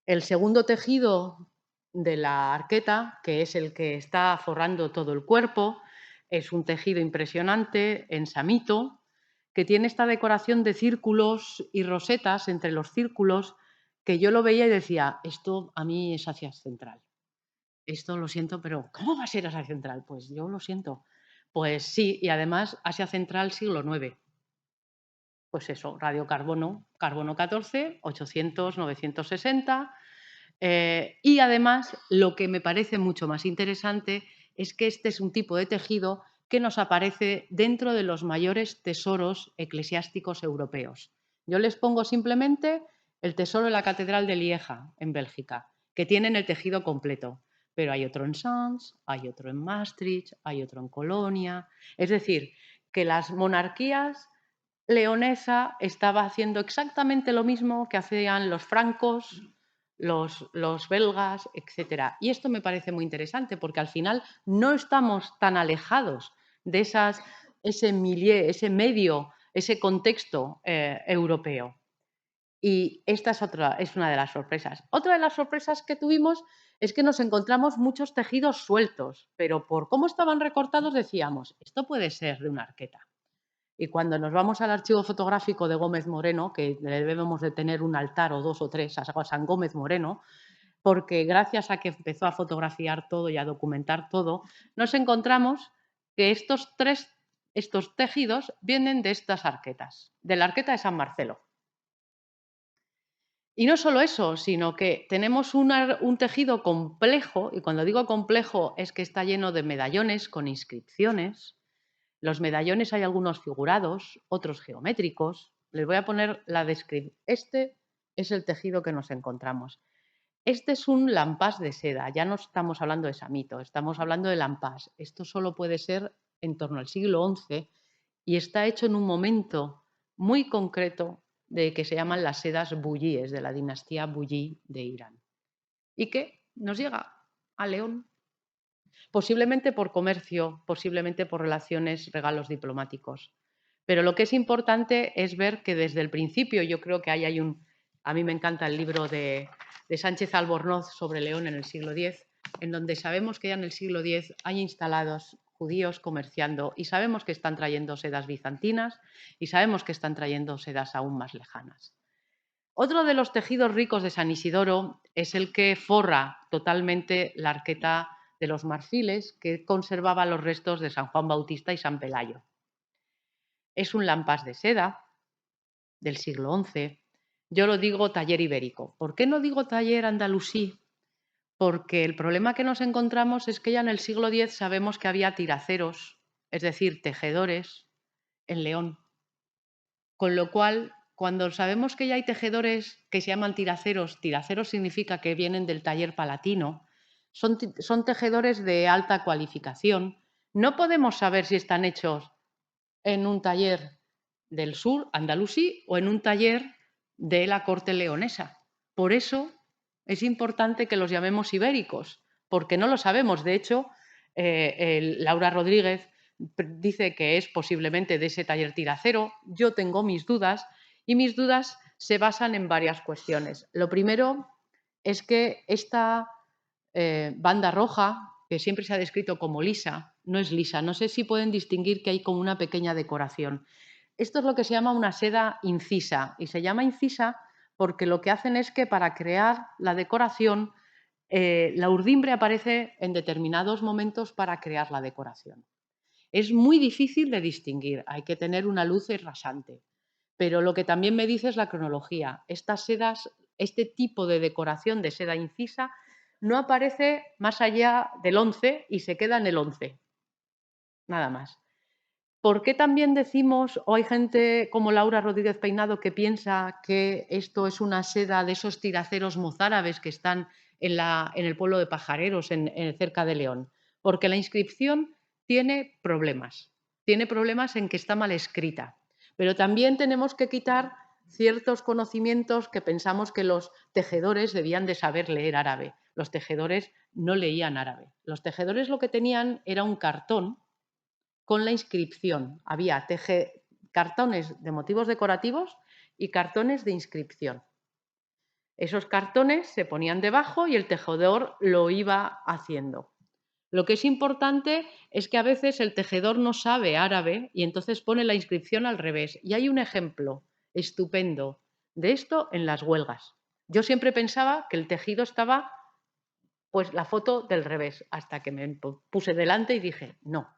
[SPEAKER 2] el segundo tejido de la arqueta, que es el que está forrando todo el cuerpo, es un tejido impresionante en samito, que tiene esta decoración de círculos y rosetas entre los círculos, que yo lo veía y decía, esto a mí es Asia Central. Esto lo siento, pero ¿cómo va a ser Asia Central? Pues yo lo siento. Pues sí, y además Asia Central siglo IX. Pues eso, radiocarbono, carbono 14, 800, 960. Y además, lo que me parece mucho más interesante es que este es un tipo de tejido que nos aparece dentro de los mayores tesoros eclesiásticos europeos. Yo les pongo simplemente el tesoro de la Catedral de Lieja, en Bélgica, que tienen el tejido completo. Pero hay otro en Sens, hay otro en Maastricht, hay otro en Colonia. Es decir, que las monarquías leonesa estaba haciendo exactamente lo mismo que hacían los francos, los belgas, etc. Y esto me parece muy interesante porque al final no estamos tan alejados de ese milieu, ese medio, ese contexto europeo. Y esta es una de las sorpresas. Otra de las sorpresas que tuvimos es que nos encontramos muchos tejidos sueltos, pero por cómo estaban recortados decíamos, esto puede ser de una arqueta. Y cuando nos vamos al archivo fotográfico de Gómez Moreno, que le debemos de tener un altar o dos o tres a San Gómez Moreno, porque gracias a que empezó a fotografiar todo y a documentar todo, nos encontramos que estos tejidos vienen de estas arquetas, de la arqueta de San Marcelo. Y no solo eso, sino que tenemos un tejido complejo, y cuando digo complejo es que está lleno de medallones con inscripciones. Los medallones hay algunos figurados, otros geométricos. Les voy a poner la descripción. Este es el tejido que nos encontramos. Este es un lampás de seda. Ya no estamos hablando de samito, estamos hablando de lampás. Esto solo puede ser en torno al siglo XI y está hecho en un momento muy concreto de que se llaman las sedas buyíes, de la dinastía buyí de Irán. Y que nos llega a León. Posiblemente por comercio, posiblemente por relaciones, regalos diplomáticos. Pero lo que es importante es ver que desde el principio, yo creo que ahí hay a mí me encanta el libro de Sánchez Albornoz sobre León en el siglo X, en donde sabemos que ya en el siglo X hay instalados judíos comerciando y sabemos que están trayendo sedas bizantinas y sabemos que están trayendo sedas aún más lejanas. Otro de los tejidos ricos de San Isidoro es el que forra totalmente la arqueta de los marfiles que conservaba los restos de San Juan Bautista y San Pelayo. Es un lampás de seda del siglo XI. Yo lo digo taller ibérico. ¿Por qué no digo taller andalusí? Porque el problema que nos encontramos es que ya en el siglo X sabemos que había tiraceros, es decir, tejedores, en León. Con lo cual, cuando sabemos que ya hay tejedores que se llaman tiraceros, tiraceros significa que vienen del taller palatino, son tejedores de alta cualificación. No podemos saber si están hechos en un taller del sur, andalusí, o en un taller de la corte leonesa. Por eso es importante que los llamemos ibéricos, porque no lo sabemos. De hecho, Laura Rodríguez dice que es posiblemente de ese taller tiracero. Yo tengo mis dudas y mis dudas se basan en varias cuestiones. Lo primero es que esta banda roja, que siempre se ha descrito como lisa, no es lisa. No sé si pueden distinguir que hay como una pequeña decoración. Esto es lo que se llama una seda incisa y se llama incisa porque lo que hacen es que para crear la decoración la urdimbre aparece en determinados momentos para crear la decoración. Es muy difícil de distinguir, hay que tener una luz rasante. Pero lo que también me dice es la cronología. Estas sedas, este tipo de decoración de seda incisa no aparece más allá del 11 y se queda en el 11, nada más. ¿Por qué también decimos, o hay gente como Laura Rodríguez Peinado que piensa que esto es una seda de esos tiraceros mozárabes que están en el pueblo de Pajareros, cerca de León? Porque la inscripción tiene problemas. Tiene problemas en que está mal escrita. Pero también tenemos que quitar ciertos conocimientos que pensamos que los tejedores debían de saber leer árabe. Los tejedores no leían árabe. Los tejedores lo que tenían era un cartón con la inscripción. Había cartones de motivos decorativos y cartones de inscripción. Esos cartones se ponían debajo y el tejedor lo iba haciendo. Lo que es importante es que a veces el tejedor no sabe árabe y entonces pone la inscripción al revés. Y hay un ejemplo estupendo de esto en las huelgas. Yo siempre pensaba que el tejido estaba, pues, la foto del revés, hasta que me puse delante y dije, no,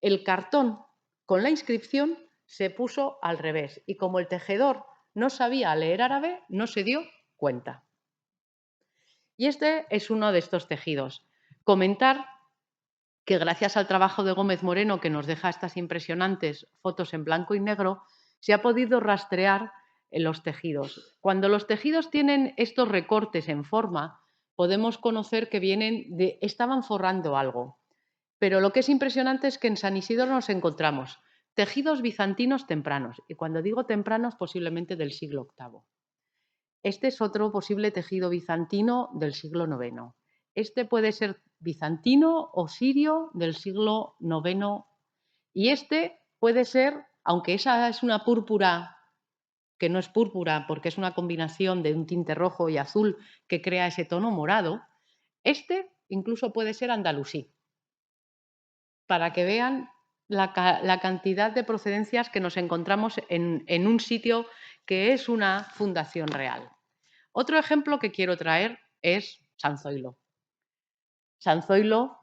[SPEAKER 2] el cartón con la inscripción se puso al revés y como el tejedor no sabía leer árabe, no se dio cuenta. Y este es uno de estos tejidos. Comentar que gracias al trabajo de Gómez Moreno, que nos deja estas impresionantes fotos en blanco y negro, se ha podido rastrear en los tejidos. Cuando los tejidos tienen estos recortes en forma, podemos conocer que estaban forrando algo. Pero lo que es impresionante es que en San Isidro nos encontramos tejidos bizantinos tempranos, y cuando digo tempranos, posiblemente del siglo VIII. Este es otro posible tejido bizantino del siglo IX. Este puede ser bizantino o sirio del siglo IX. Y este puede ser, aunque esa es una púrpura, que no es púrpura porque es una combinación de un tinte rojo y azul que crea ese tono morado, este incluso puede ser andalusí, para que vean la cantidad de procedencias que nos encontramos en un sitio que es una fundación real. Otro ejemplo que quiero traer es San Zoilo. San Zoilo,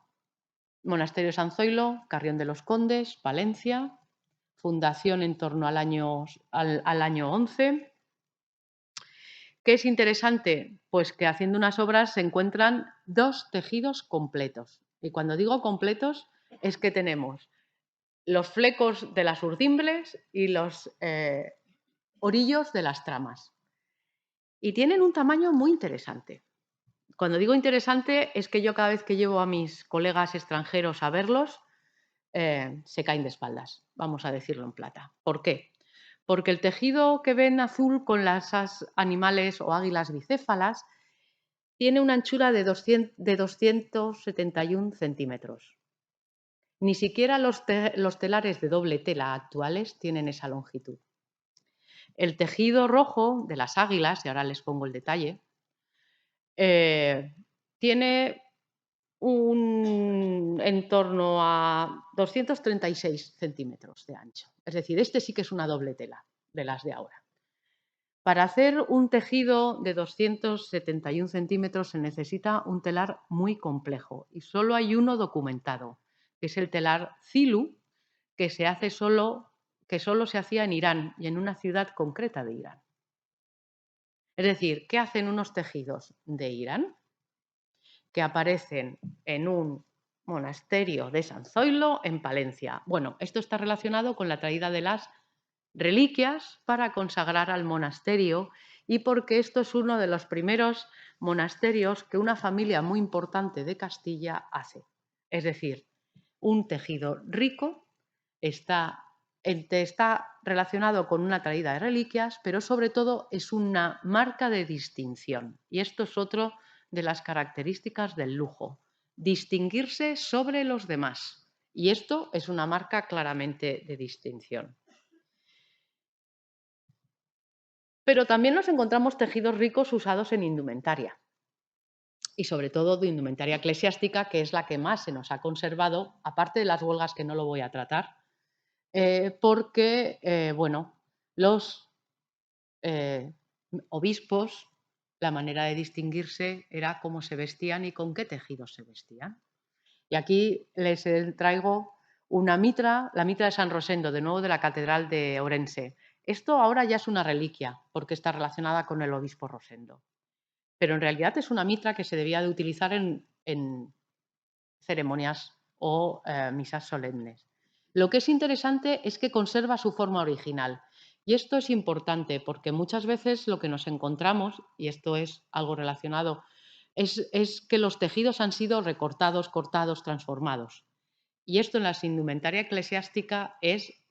[SPEAKER 2] Monasterio de San Zoilo, Carrión de los Condes, Palencia, fundación en torno al año 11. ¿Qué es interesante? Pues que haciendo unas obras se encuentran 2 tejidos completos. Y cuando digo completos es que tenemos los flecos de las urdimbles y los orillos de las tramas. Y tienen un tamaño muy interesante. Cuando digo interesante es que yo cada vez que llevo a mis colegas extranjeros a verlos, se caen de espaldas, vamos a decirlo en plata. ¿Por qué? Porque el tejido que ven azul con las animales o águilas bicéfalas tiene una anchura de 271 centímetros. Ni siquiera los telares de doble tela actuales tienen esa longitud. El tejido rojo de las águilas, y ahora les pongo el detalle, tiene en torno a 236 centímetros de ancho. Es decir, este sí que es una doble tela de las de ahora. Para hacer un tejido de 271 centímetros se necesita un telar muy complejo y solo hay uno documentado, que es el telar Zilu, que solo se hacía en Irán y en una ciudad concreta de Irán. Es decir, ¿qué hacen unos tejidos de Irán? Que aparecen en un monasterio de San Zoilo en Palencia. Bueno, esto está relacionado con la traída de las reliquias para consagrar al monasterio y porque esto es uno de los primeros monasterios que una familia muy importante de Castilla hace. Es decir, un tejido rico está relacionado con una traída de reliquias, pero sobre todo es una marca de distinción. Y esto es otro de las características del lujo, distinguirse sobre los demás. Y esto es una marca claramente de distinción. Pero también nos encontramos tejidos ricos usados en indumentaria y sobre todo de indumentaria eclesiástica, que es la que más se nos ha conservado, aparte de las huelgas que no lo voy a tratar, porque, bueno, los obispos, la manera de distinguirse era cómo se vestían y con qué tejidos se vestían. Y aquí les traigo una mitra, la mitra de San Rosendo, de nuevo de la Catedral de Orense. Esto ahora ya es una reliquia, porque está relacionada con el obispo Rosendo. Pero en realidad es una mitra que se debía de utilizar en ceremonias o misas solemnes. Lo que es interesante es que conserva su forma original. Y esto es importante porque muchas veces lo que nos encontramos, y esto es algo relacionado, es que los tejidos han sido recortados, cortados, transformados. Y esto en la indumentaria eclesiástica es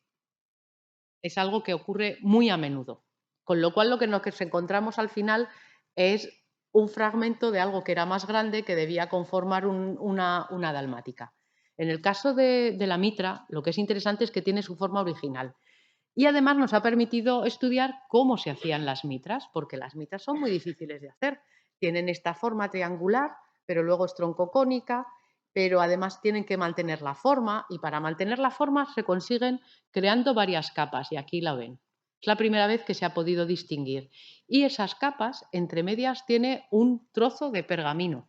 [SPEAKER 2] algo que ocurre muy a menudo. Con lo cual lo que nos encontramos al final es un fragmento de algo que era más grande que debía conformar una dalmática. En el caso de la mitra, lo que es interesante es que tiene su forma original. Y además nos ha permitido estudiar cómo se hacían las mitras, porque las mitras son muy difíciles de hacer. Tienen esta forma triangular, pero luego es troncocónica, pero además tienen que mantener la forma y para mantener la forma se consiguen creando varias capas y aquí la ven. Es la primera vez que se ha podido distinguir. Y esas capas, entre medias, tiene un trozo de pergamino,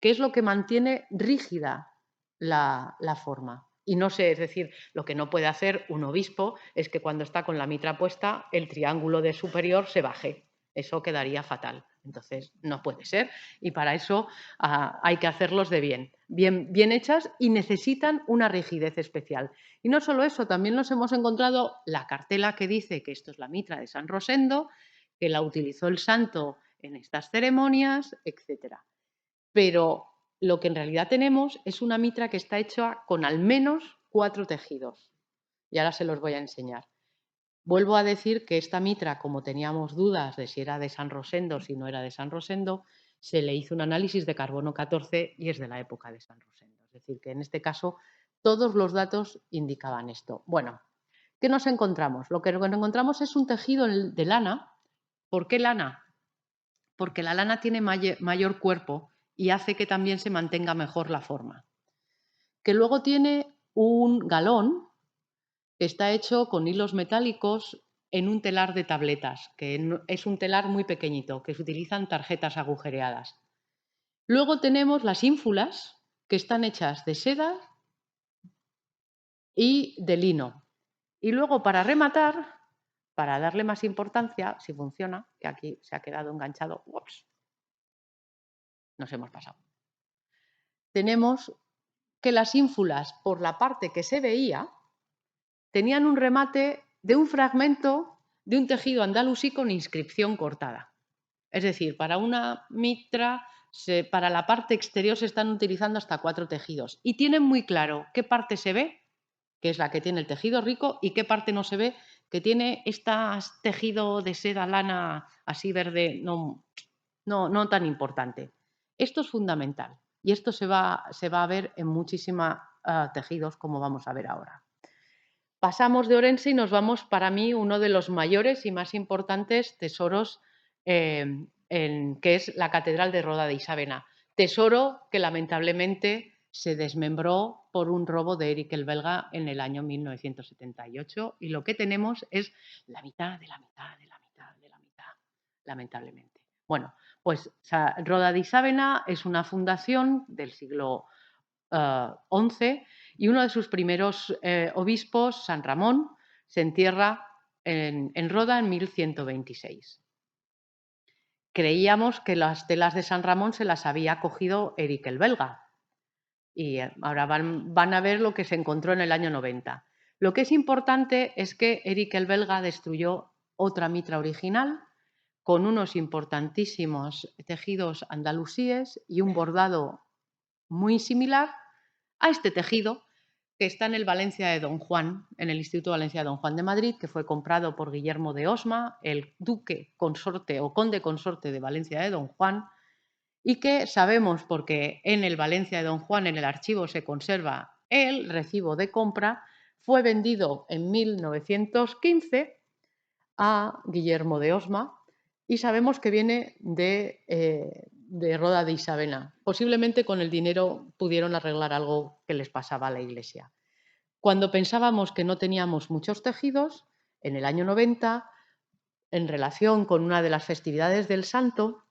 [SPEAKER 2] que es lo que mantiene rígida la forma. Y no sé, es decir, lo que no puede hacer un obispo es que cuando está con la mitra puesta, el triángulo de superior se baje. Eso quedaría fatal. Entonces, no puede ser. Y para eso hay que hacerlos de bien hechas y necesitan una rigidez especial. Y no solo eso, también nos hemos encontrado la cartela que dice que esto es la mitra de San Rosendo, que la utilizó el santo en estas ceremonias, etcétera. Pero lo que en realidad tenemos es una mitra que está hecha con al menos 4 tejidos. Y ahora se los voy a enseñar. Vuelvo a decir que esta mitra, como teníamos dudas de si era de San Rosendo, si no era de San Rosendo, se le hizo un análisis de carbono 14 y es de la época de San Rosendo. Es decir, que en este caso todos los datos indicaban esto. Bueno, ¿qué nos encontramos? Lo que nos encontramos es un tejido de lana. ¿Por qué lana? Porque la lana tiene mayor cuerpo y hace que también se mantenga mejor la forma. Que luego tiene un galón que está hecho con hilos metálicos en un telar de tabletas, que es un telar muy pequeñito, que se utilizan tarjetas agujereadas. Luego tenemos las ínfulas, que están hechas de seda y de lino. Y luego, para rematar, para darle más importancia, si funciona, que aquí se ha quedado enganchado, ups, nos hemos pasado. Tenemos que las ínfulas, por la parte que se veía, tenían un remate de un fragmento de un tejido andalusí con inscripción cortada. Es decir, para una mitra, para la parte exterior se están utilizando hasta 4 tejidos y tienen muy claro qué parte se ve, que es la que tiene el tejido rico, y qué parte no se ve, que tiene este tejido de seda, lana, así verde, no tan importante. Esto es fundamental y esto se va a ver en muchísimos tejidos, como vamos a ver ahora. Pasamos de Orense y nos vamos, para mí, uno de los mayores y más importantes tesoros, que es la Catedral de Roda de Isabena. Tesoro que lamentablemente se desmembró por un robo de Eric el Belga en el año 1978 y lo que tenemos es la mitad de la mitad de la mitad de la mitad, lamentablemente. Bueno, pues Roda de Isabena es una fundación del siglo XI y uno de sus primeros obispos, San Ramón, se entierra en Roda en 1126. Creíamos que las telas de San Ramón se las había cogido Eric el Belga y ahora van a ver lo que se encontró en el año 90. Lo que es importante es que Eric el Belga destruyó otra mitra original con unos importantísimos tejidos andalusíes y un bordado muy similar a este tejido que está en el Valencia de Don Juan, en el Instituto Valencia de Don Juan de Madrid, que fue comprado por Guillermo de Osma, el duque consorte o conde consorte de Valencia de Don Juan, y que sabemos porque en el Valencia de Don Juan, en el archivo, se conserva el recibo de compra, fue vendido en 1915 a Guillermo de Osma y sabemos que viene de Roda de Isabena. Posiblemente con el dinero pudieron arreglar algo que les pasaba a la iglesia. Cuando pensábamos que no teníamos muchos tejidos, en el año 90, en relación con una de las festividades del santo,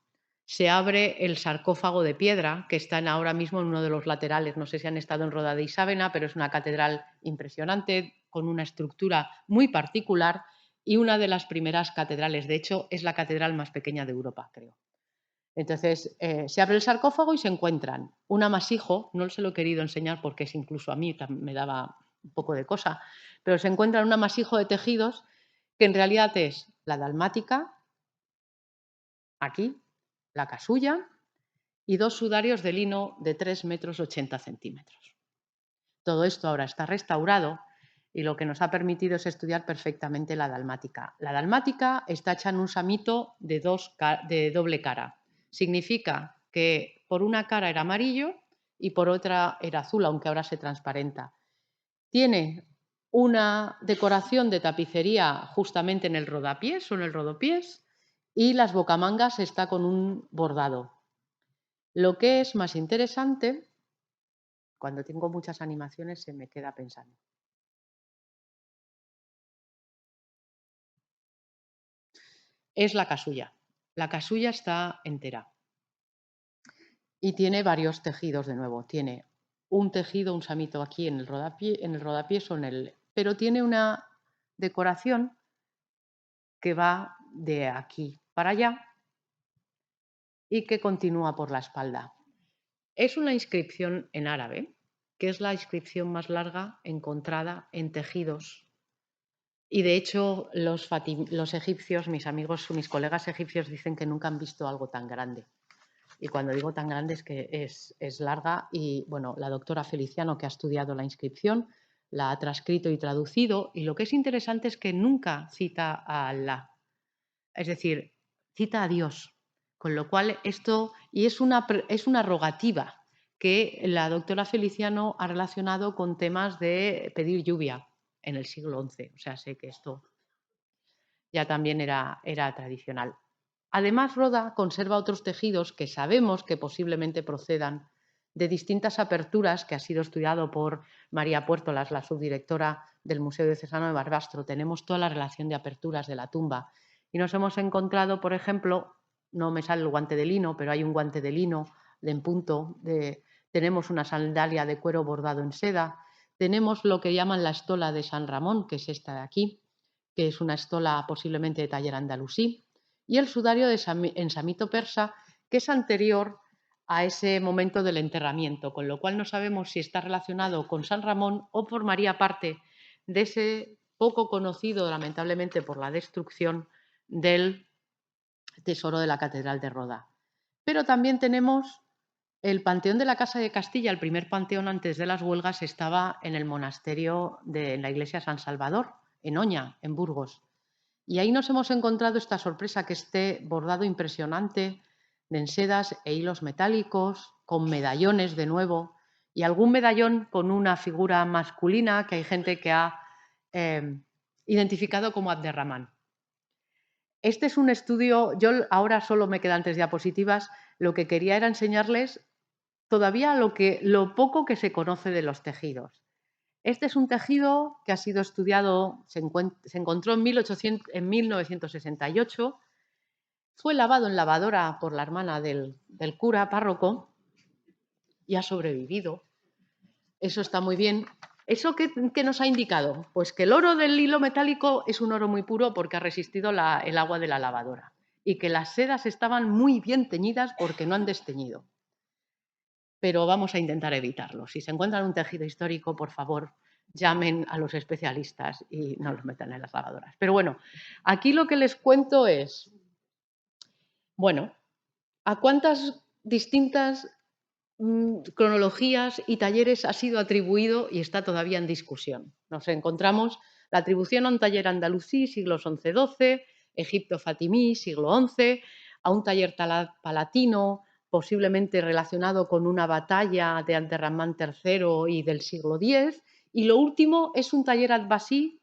[SPEAKER 2] se abre el sarcófago de piedra que está ahora mismo en uno de los laterales. No sé si han estado en Roda de Isabena, pero es una catedral impresionante, con una estructura muy particular y una de las primeras catedrales. De hecho, es la catedral más pequeña de Europa, creo. Entonces, se abre el sarcófago y se encuentran un amasijo, no se lo he querido enseñar porque incluso a mí me daba un poco de cosa, pero se encuentra en un amasijo de tejidos que en realidad es la dalmática, aquí, la casulla y 2 sudarios de lino de 3 metros 80 centímetros. Todo esto ahora está restaurado y lo que nos ha permitido es estudiar perfectamente la dalmática. La dalmática está hecha en un samito de doble cara. Significa que por una cara era amarillo y por otra era azul, aunque ahora se transparenta. Tiene una decoración de tapicería justamente en el rodapiés o en el rodopiés y las bocamangas está con un bordado. Lo que es más interesante, cuando tengo muchas animaciones se me queda pensando. Es la casulla. La casulla está entera y tiene varios tejidos de nuevo. Tiene un tejido, un samito aquí en el rodapiés pero tiene una decoración que va de aquí para allá y que continúa por la espalda. Es una inscripción en árabe, que es la inscripción más larga encontrada en tejidos. Y de hecho, los egipcios, mis amigos, mis colegas egipcios dicen que nunca han visto algo tan grande. Y cuando digo tan grande es que es larga y, bueno, la doctora Feliciano, que ha estudiado la inscripción, la ha transcrito y traducido, y lo que es interesante es que nunca cita a Allah, es decir, cita a Dios, con lo cual esto, y es una rogativa que la doctora Feliciano ha relacionado con temas de pedir lluvia en el siglo XI, o sea, sé que esto ya también era tradicional. Además, Roda conserva otros tejidos que sabemos que posiblemente procedan de distintas aperturas que ha sido estudiado por María Puertolas, la subdirectora del Museo Diocesano de Barbastro. Tenemos toda la relación de aperturas de la tumba y nos hemos encontrado, por ejemplo, no me sale el guante de lino, pero hay un guante de lino en punto, tenemos una sandalia de cuero bordado en seda, tenemos lo que llaman la estola de San Ramón, que es esta de aquí, que es una estola posiblemente de taller andalusí, y el sudario en samito persa, que es anterior a ese momento del enterramiento, con lo cual no sabemos si está relacionado con San Ramón o formaría parte de ese poco conocido, lamentablemente por la destrucción, del tesoro de la Catedral de Roda. Pero también tenemos el Panteón de la Casa de Castilla, el primer panteón antes de las huelgas, estaba en el monasterio de la iglesia San Salvador, en Oña, en Burgos. Y ahí nos hemos encontrado esta sorpresa, que este bordado impresionante de ensedas e hilos metálicos, con medallones de nuevo, y algún medallón con una figura masculina que hay gente que ha identificado como Abderramán. Este es un estudio, yo ahora solo me quedan 3 diapositivas, lo que quería era enseñarles todavía lo poco que se conoce de los tejidos. Este es un tejido que ha sido estudiado, se encontró en 1968, fue lavado en lavadora por la hermana del cura párroco y ha sobrevivido. Eso está muy bien. ¿Eso qué nos ha indicado? Pues que el oro del hilo metálico es un oro muy puro porque ha resistido el agua de la lavadora y que las sedas estaban muy bien teñidas porque no han desteñido. Pero vamos a intentar evitarlo. Si se encuentran un tejido histórico, por favor, llamen a los especialistas y no los metan en las lavadoras. Pero bueno, aquí lo que les cuento es, bueno, ¿a cuántas distintas cronologías y talleres ha sido atribuido y está todavía en discusión? Nos encontramos la atribución a un taller andalusí, siglos XI-XII, Egipto fatimí, siglo XI, a un taller palatino, posiblemente relacionado con una batalla de Abderramán III y del siglo X, y lo último es un taller abbasí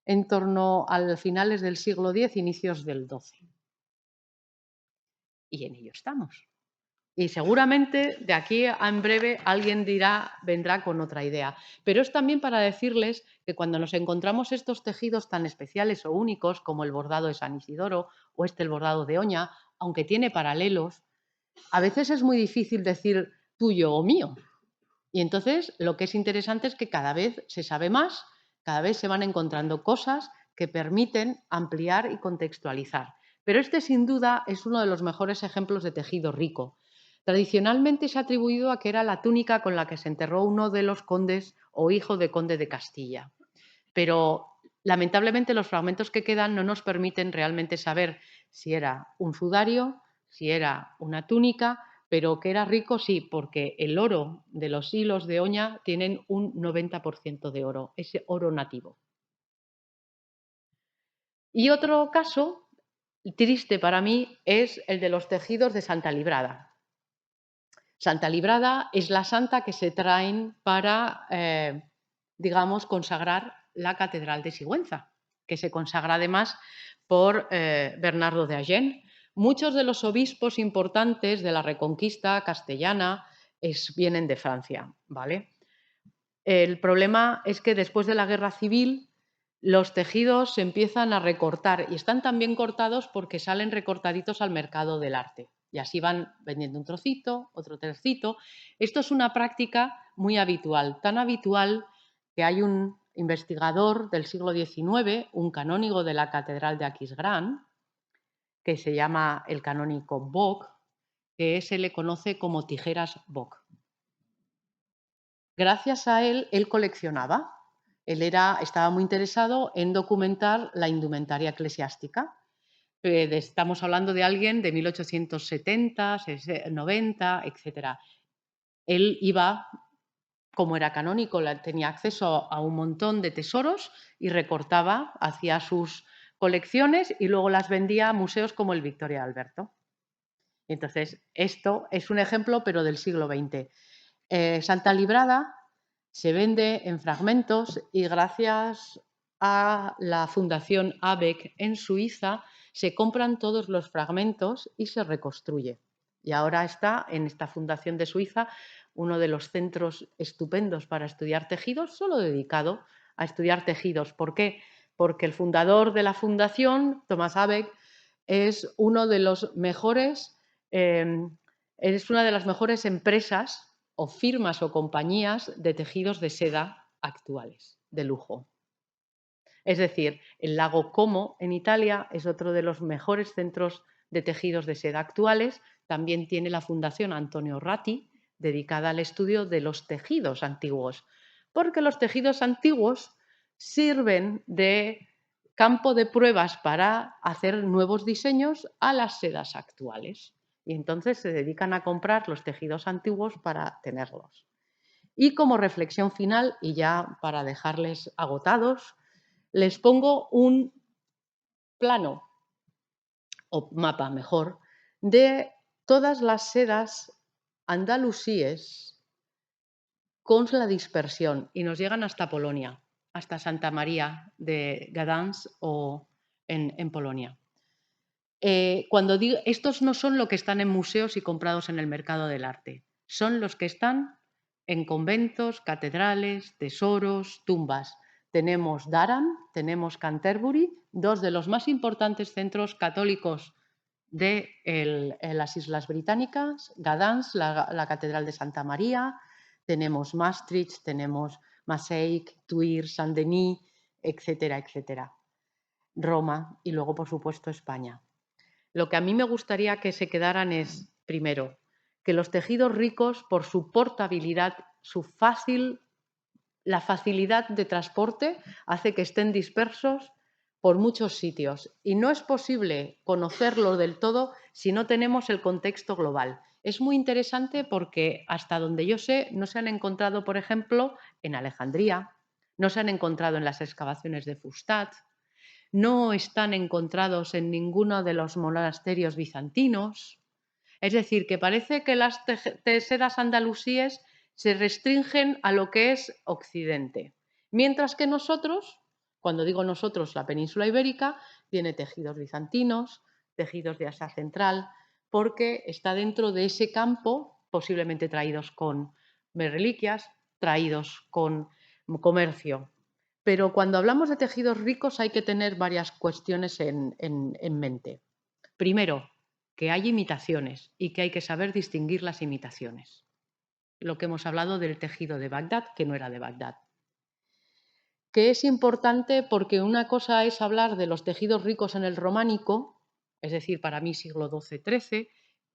[SPEAKER 2] en torno a finales del siglo X, inicios del XII. Y en ello estamos. Y seguramente de aquí a en breve alguien vendrá con otra idea. Pero es también para decirles que cuando nos encontramos estos tejidos tan especiales o únicos, como el bordado de San Isidoro o el bordado de Oña, aunque tiene paralelos, a veces es muy difícil decir tuyo o mío. Y entonces lo que es interesante es que cada vez se sabe más, cada vez se van encontrando cosas que permiten ampliar y contextualizar. Pero este sin duda es uno de los mejores ejemplos de tejido rico. Tradicionalmente se ha atribuido a que era la túnica con la que se enterró uno de los condes o hijo de conde de Castilla. Pero lamentablemente los fragmentos que quedan no nos permiten realmente saber si era un sudario, si era una túnica, pero que era rico sí, porque el oro de los hilos de Oña tienen un 90% de oro, ese oro nativo. Y otro caso triste para mí es el de los tejidos de Santa Librada. Santa Librada es la santa que se traen para, digamos, consagrar la Catedral de Sigüenza, que se consagra además por Bernardo de Agen. Muchos de los obispos importantes de la Reconquista castellana vienen de Francia, ¿vale? El problema es que después de la Guerra Civil los tejidos se empiezan a recortar y están tan bien cortados porque salen recortaditos al mercado del arte. Y así van vendiendo un trocito, otro tercito. Esto es una práctica muy habitual, tan habitual que hay un investigador del siglo XIX, un canónigo de la Catedral de Aquisgrán, que se llama el canónigo Bock, que se le conoce como tijeras Bock. Gracias a él coleccionaba. Él estaba muy interesado en documentar la indumentaria eclesiástica. Estamos hablando de alguien de 1870, 90, etc. Él iba, como era canónico, tenía acceso a un montón de tesoros y recortaba, hacía sus colecciones y luego las vendía a museos como el Victoria de Alberto. Entonces, esto es un ejemplo, pero del siglo XX. Santa Librada se vende en fragmentos y gracias a la Fundación ABEC en Suiza se compran todos los fragmentos y se reconstruye. Y ahora está en esta fundación de Suiza uno de los centros estupendos para estudiar tejidos, solo dedicado a estudiar tejidos. ¿Por qué? Porque el fundador de la fundación, Thomas ABEC, es uno de los mejores, es una de las mejores empresas o firmas o compañías de tejidos de seda actuales, de lujo. Es decir, el lago Como en Italia es otro de los mejores centros de tejidos de seda actuales. También tiene la Fundación Antonio Ratti, dedicada al estudio de los tejidos antiguos, porque los tejidos antiguos sirven de campo de pruebas para hacer nuevos diseños a las sedas actuales. Y entonces se dedican a comprar los tejidos antiguos para tenerlos. Y como reflexión final, y ya para dejarles agotados, les pongo un plano, o mapa mejor, de todas las sedas andalusíes con la dispersión y nos llegan hasta Polonia, hasta Santa María de Gdansk o en Polonia. Cuando digo, estos no son lo que están en museos y comprados en el mercado del arte, son los que están en conventos, catedrales, tesoros, tumbas. Tenemos Durham, tenemos Canterbury, dos de los más importantes centros católicos de las Islas Británicas, Gdansk, la Catedral de Santa María, tenemos Maastricht, tenemos Marseille, Tours, Saint-Denis, etcétera, etcétera. Roma y luego, por supuesto, España. Lo que a mí me gustaría que se quedaran es, primero, que los tejidos ricos, por su portabilidad, la facilidad de transporte, hace que estén dispersos por muchos sitios. Y no es posible conocerlo del todo si no tenemos el contexto global. Es muy interesante porque, hasta donde yo sé, no se han encontrado, por ejemplo, en Alejandría, no se han encontrado en las excavaciones de Fustat, no están encontrados en ninguno de los monasterios bizantinos. Es decir, que parece que las sedas andalusíes se restringen a lo que es Occidente. Mientras que nosotros, cuando digo nosotros, la península ibérica, tiene tejidos bizantinos, tejidos de Asia Central, porque está dentro de ese campo, posiblemente traídos con reliquias, traídos con comercio. Pero cuando hablamos de tejidos ricos hay que tener varias cuestiones en mente. Primero, que hay imitaciones y que hay que saber distinguir las imitaciones. Lo que hemos hablado del tejido de Bagdad, que no era de Bagdad. Que es importante porque una cosa es hablar de los tejidos ricos en el románico, es decir, para mí siglo XII-XIII,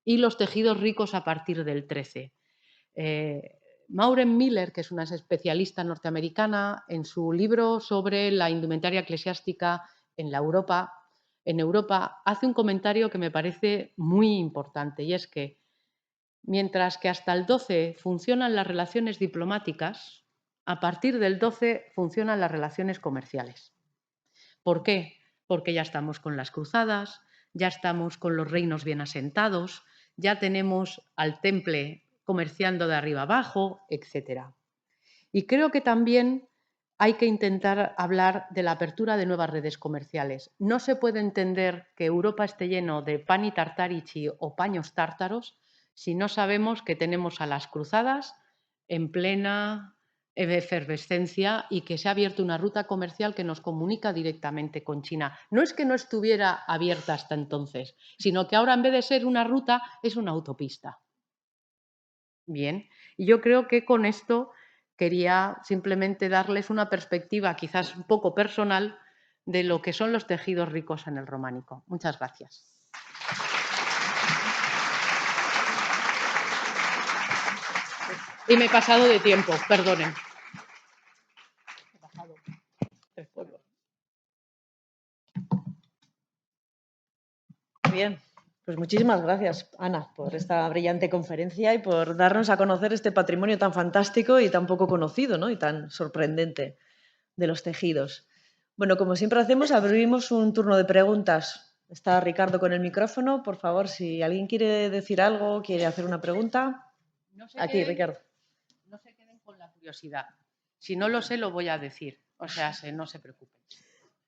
[SPEAKER 2] y los tejidos ricos a partir del 13. Maureen Miller, que es una especialista norteamericana, en su libro sobre la indumentaria eclesiástica en Europa, hace un comentario que me parece muy importante, y es que mientras que hasta el 12 funcionan las relaciones diplomáticas, a partir del 12 funcionan las relaciones comerciales. ¿Por qué? Porque ya estamos con las cruzadas, ya estamos con los reinos bien asentados, ya tenemos al temple comerciando de arriba abajo, etc. Y creo que también hay que intentar hablar de la apertura de nuevas redes comerciales. No se puede entender que Europa esté lleno de pani tartarici o paños tártaros si no sabemos que tenemos a las cruzadas en plena efervescencia y que se ha abierto una ruta comercial que nos comunica directamente con China. No es que no estuviera abierta hasta entonces, sino que ahora en vez de ser una ruta es una autopista. Bien, y yo creo que con esto quería simplemente darles una perspectiva quizás un poco personal de lo que son los tejidos ricos en el románico. Muchas gracias. Y me he pasado de tiempo, perdonen.
[SPEAKER 1] Bien, pues muchísimas gracias, Ana, por esta brillante conferencia y por darnos a conocer este patrimonio tan fantástico y tan poco conocido, ¿no? Y tan sorprendente de los tejidos. Bueno, como siempre hacemos, abrimos un turno de preguntas. Está Ricardo con el micrófono. Por favor, si alguien quiere decir algo, quiere hacer una pregunta. Aquí, Ricardo.
[SPEAKER 2] No se queden con la curiosidad. Si no lo sé, lo voy a decir. O sea, no se preocupen.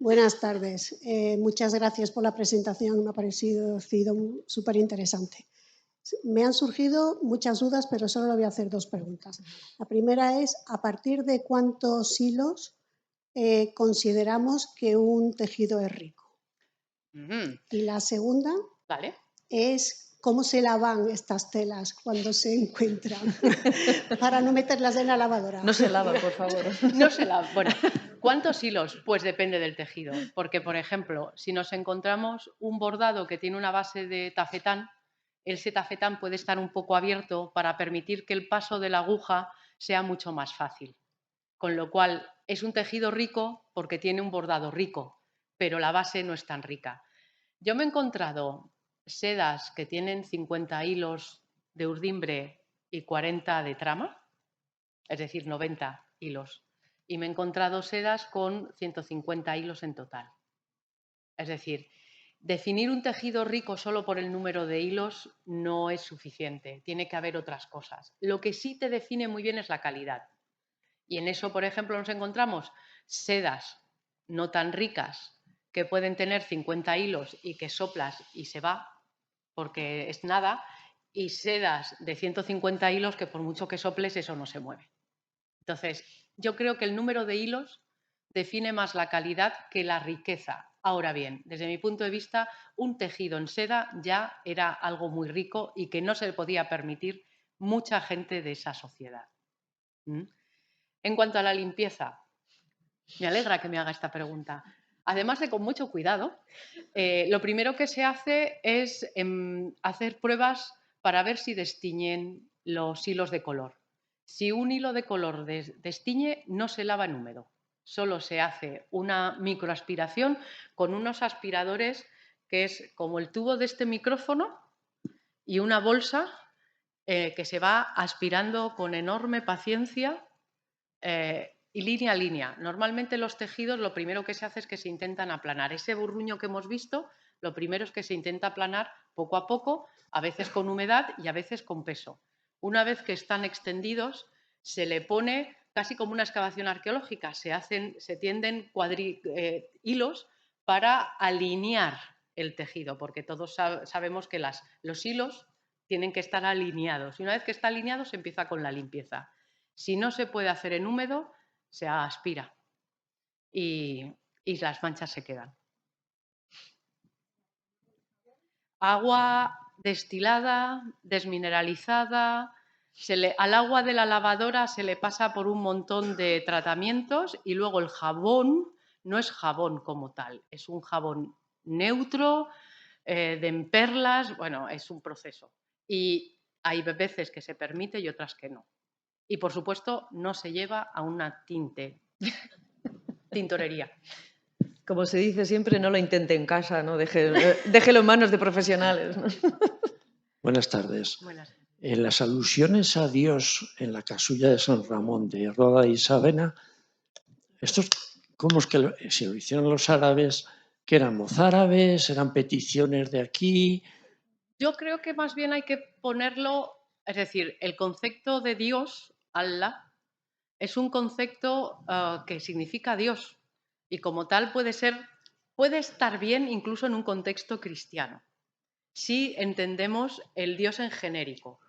[SPEAKER 3] Buenas tardes. Muchas gracias por la presentación. Me ha parecido súper interesante. Me han surgido muchas dudas, pero solo le voy a hacer dos preguntas. La primera es, ¿a partir de cuántos hilos consideramos que un tejido es rico? Y la segunda
[SPEAKER 2] ¿Vale?
[SPEAKER 3] es, ¿cómo se lavan estas telas cuando se encuentran? Para no meterlas en la lavadora.
[SPEAKER 1] No se lavan, por favor.
[SPEAKER 2] No se lavan. Bueno, ¿cuántos hilos? Pues depende del tejido. Porque, por ejemplo, si nos encontramos un bordado que tiene una base de tafetán, ese tafetán puede estar un poco abierto para permitir que el paso de la aguja sea mucho más fácil. Con lo cual, es un tejido rico porque tiene un bordado rico, pero la base no es tan rica. Yo me he encontrado sedas que tienen 50 hilos de urdimbre y 40 de trama, es decir, 90 hilos. Y me he encontrado sedas con 150 hilos en total. Es decir, definir un tejido rico solo por el número de hilos no es suficiente, tiene que haber otras cosas. Lo que sí te define muy bien es la calidad. Y en eso, por ejemplo, nos encontramos sedas no tan ricas que pueden tener 50 hilos y que soplas y se va, porque es nada, y sedas de 150 hilos que por mucho que soples eso no se mueve. Entonces, yo creo que el número de hilos define más la calidad que la riqueza. Ahora bien, desde mi punto de vista, un tejido en seda ya era algo muy rico y que no se le podía permitir mucha gente de esa sociedad. En cuanto a la limpieza, me alegra que me haga esta pregunta. Además de con mucho cuidado, lo primero que se hace es hacer pruebas para ver si destiñen los hilos de color. Si un hilo de color destiñe, no se lava en húmedo. Solo se hace una microaspiración con unos aspiradores que es como el tubo de este micrófono y una bolsa que se va aspirando con enorme paciencia y línea a línea. Normalmente los tejidos lo primero que se hace es que se intentan aplanar. Ese burruño que hemos visto, lo primero es que se intenta aplanar poco a poco, a veces con humedad y a veces con peso. Una vez que están extendidos, se le pone casi como una excavación arqueológica. Se tienden hilos para alinear el tejido, porque todos sabemos que los hilos tienen que estar alineados. Y una vez que está alineado, se empieza con la limpieza. Si no se puede hacer en húmedo, se aspira y las manchas se quedan. Agua destilada, desmineralizada. Al agua de la lavadora se le pasa por un montón de tratamientos y luego el jabón no es jabón como tal, es un jabón neutro, de perlas, bueno, es un proceso. Y hay veces que se permite y otras que no. Y, por supuesto, no se lleva a una tintorería.
[SPEAKER 1] Como se dice siempre, no lo intente en casa, ¿no? Déjelo en manos de profesionales, ¿no?
[SPEAKER 4] Buenas tardes.
[SPEAKER 2] Buenas.
[SPEAKER 4] En las alusiones a Dios en la casulla de San Ramón de Roda y Savena, estos, ¿cómo es que si lo hicieron los árabes, que eran mozárabes, eran peticiones de aquí?
[SPEAKER 2] Yo creo que más bien hay que ponerlo, es decir, el concepto de Dios, Allah, es un concepto que significa Dios y como tal puede estar bien incluso en un contexto cristiano, si entendemos el Dios en genérico.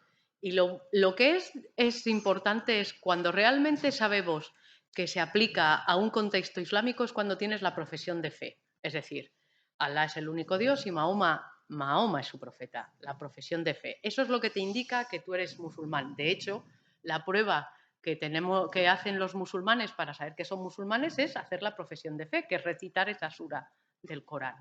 [SPEAKER 2] Y lo que es importante es cuando realmente sabemos que se aplica a un contexto islámico es cuando tienes la profesión de fe. Es decir, Allah es el único Dios y Mahoma es su profeta, la profesión de fe. Eso es lo que te indica que tú eres musulmán. De hecho, la prueba que hacen los musulmanes para saber que son musulmanes es hacer la profesión de fe, que es recitar esa sura del Corán.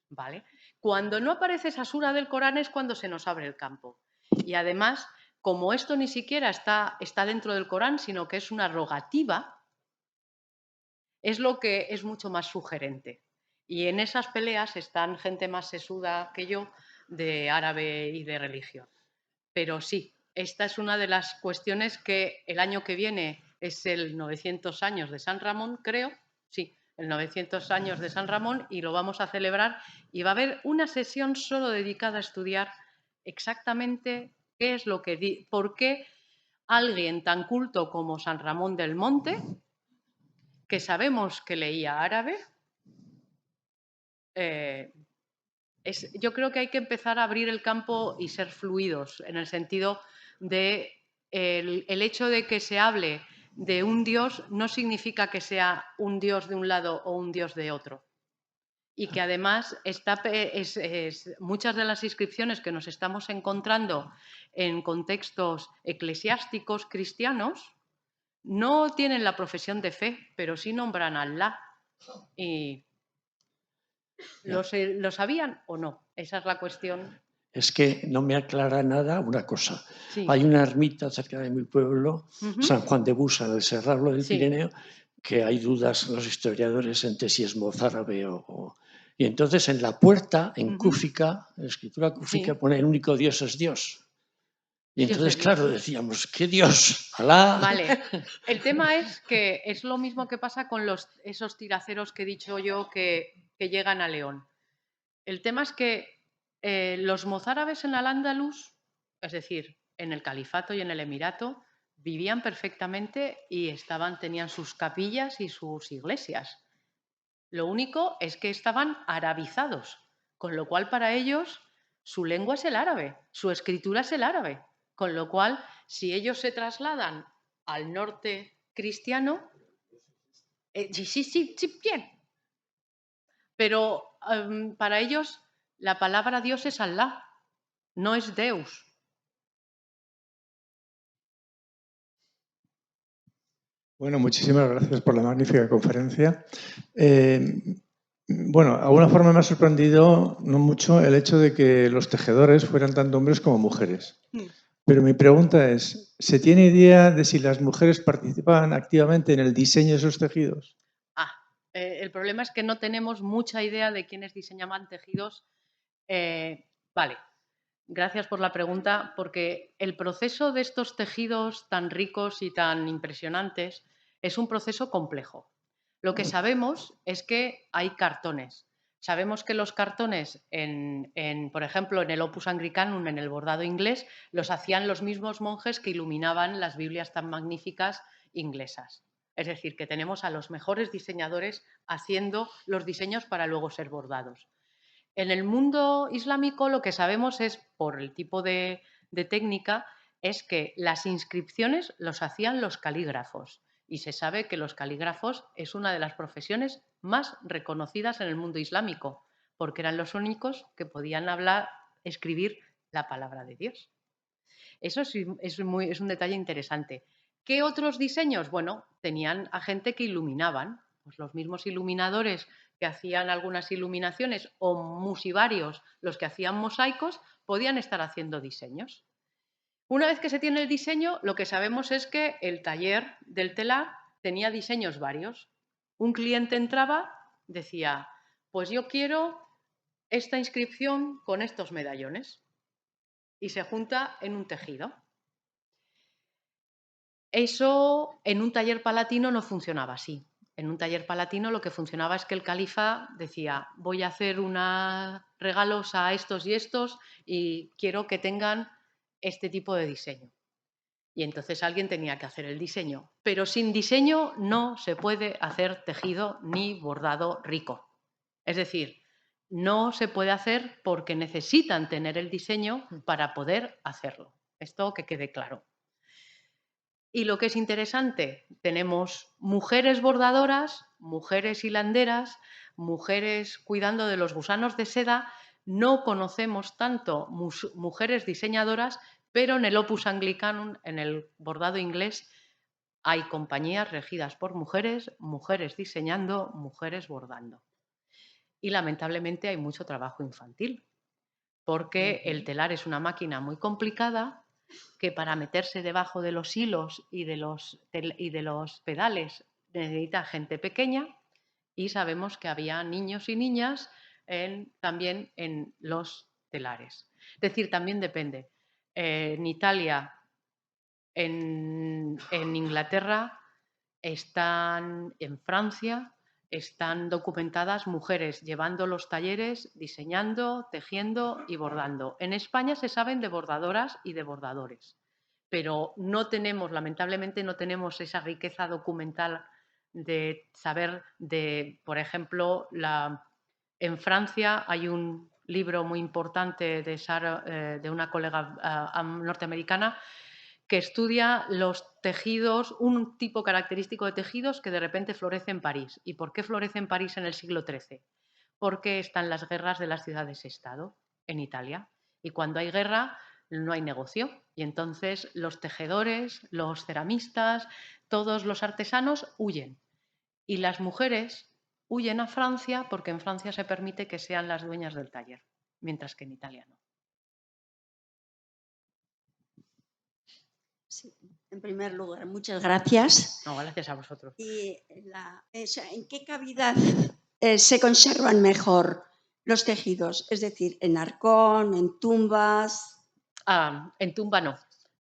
[SPEAKER 2] ¿Vale? Cuando no aparece esa sura del Corán es cuando se nos abre el campo. Y además, como esto ni siquiera está dentro del Corán, sino que es una rogativa, es lo que es mucho más sugerente. Y en esas peleas están gente más sesuda que yo de árabe y de religión. Pero sí, esta es una de las cuestiones que el año que viene es el 900 años de San Ramón, creo, sí, el 900 años de San Ramón y lo vamos a celebrar y va a haber una sesión solo dedicada a estudiar exactamente qué es lo que, por qué alguien tan culto como San Ramón del Monte, que sabemos que leía árabe, yo creo que hay que empezar a abrir el campo y ser fluidos en el sentido de el hecho de que se hable de un Dios no significa que sea un Dios de un lado o un Dios de otro. Y que además muchas de las inscripciones que nos estamos encontrando en contextos eclesiásticos cristianos no tienen la profesión de fe, pero sí nombran a Allah. Y ¿lo sabían o no? Esa es la cuestión.
[SPEAKER 4] Es que no me aclara nada una cosa.
[SPEAKER 2] Sí.
[SPEAKER 4] Hay una ermita cerca de mi pueblo,
[SPEAKER 2] Ujú.
[SPEAKER 4] San Juan de Busa, en el Serrallo del
[SPEAKER 2] Sí.
[SPEAKER 4] Pirineo, que hay dudas los historiadores entre si es mozárabe o... Y entonces en la puerta, en Cúfica, en la escritura cúfica,
[SPEAKER 2] Sí.
[SPEAKER 4] pone el único Dios es Dios. Y
[SPEAKER 2] Dios
[SPEAKER 4] entonces,
[SPEAKER 2] es Dios.
[SPEAKER 4] claro, decíamos, ¿qué Dios? Alá.
[SPEAKER 2] Vale. El tema es que es lo mismo que pasa con esos tiraceros que he dicho yo que llegan a León. El tema es que los mozárabes en Al-Ándalus, es decir, en el califato y en el emirato, vivían perfectamente y tenían sus capillas y sus iglesias. Lo único es que estaban arabizados, con lo cual para ellos su lengua es el árabe, su escritura es el árabe, con lo cual si ellos se trasladan al norte cristiano, sí, bien, pero para ellos la palabra Dios es Allah, no es Deus.
[SPEAKER 5] Bueno, muchísimas gracias por la magnífica conferencia. Bueno, de alguna forma me ha sorprendido no mucho el hecho de que los tejedores fueran tanto hombres como mujeres. Pero mi pregunta es, ¿se tiene idea de si las mujeres participaban activamente en el diseño de esos tejidos?
[SPEAKER 2] El problema es que no tenemos mucha idea de quiénes diseñaban tejidos. Vale, gracias por la pregunta, porque el proceso de estos tejidos tan ricos y tan impresionantes es un proceso complejo. Lo que sabemos es que hay cartones. Sabemos que los cartones, por ejemplo, en el Opus Anglicanum, en el bordado inglés, los hacían los mismos monjes que iluminaban las Biblias tan magníficas inglesas. Es decir, que tenemos a los mejores diseñadores haciendo los diseños para luego ser bordados. En el mundo islámico lo que sabemos es, por el tipo de técnica, es que las inscripciones los hacían los calígrafos. Y se sabe que los calígrafos es una de las profesiones más reconocidas en el mundo islámico, porque eran los únicos que podían escribir la palabra de Dios. Eso es un detalle interesante. ¿Qué otros diseños? Bueno, tenían a gente que iluminaban, pues los mismos iluminadores que hacían algunas iluminaciones o musivarios, los que hacían mosaicos, podían estar haciendo diseños. Una vez que se tiene el diseño, lo que sabemos es que el taller del telar tenía diseños varios. Un cliente entraba, decía, pues yo quiero esta inscripción con estos medallones, y se junta en un tejido. Eso en un taller palatino no funcionaba así. En un taller palatino lo que funcionaba es que el califa decía, voy a hacer regalos a estos y estos y quiero que tengan este tipo de diseño. Y entonces alguien tenía que hacer el diseño. Pero sin diseño no se puede hacer tejido ni bordado rico. Es decir, no se puede hacer porque necesitan tener el diseño para poder hacerlo. Esto que quede claro. Y lo que es interesante, tenemos mujeres bordadoras, mujeres hilanderas, mujeres cuidando de los gusanos de seda. No conocemos tanto mujeres diseñadoras, pero en el Opus Anglicanum, en el bordado inglés, hay compañías regidas por mujeres, mujeres diseñando, mujeres bordando. Y lamentablemente hay mucho trabajo infantil, porque el telar es una máquina muy complicada que para meterse debajo de los hilos y de los pedales necesita gente pequeña, y sabemos que había niños y niñas también en los telares. Es decir, también depende. En Italia, en Inglaterra, en Francia, están documentadas mujeres llevando los talleres, diseñando, tejiendo y bordando. En España se saben de bordadoras y de bordadores, pero no tenemos, lamentablemente, no tenemos esa riqueza documental de saber por ejemplo, en Francia hay un libro muy importante de una colega norteamericana que estudia los tejidos, un tipo característico de tejidos que de repente florece en París. ¿Y por qué florece en París en el siglo XIII? Porque están las guerras de las ciudades-estado en Italia. Y cuando hay guerra no hay negocio. Y entonces los tejedores, los ceramistas, todos los artesanos huyen. Y las mujeres huyen a Francia porque en Francia se permite que sean las dueñas del taller, mientras que en Italia no.
[SPEAKER 6] Sí, en primer lugar, muchas gracias.
[SPEAKER 2] No, gracias a vosotros.
[SPEAKER 6] ¿Y en qué cavidad se conservan mejor los tejidos? Es decir, en arcón, en tumbas.
[SPEAKER 2] En tumba no.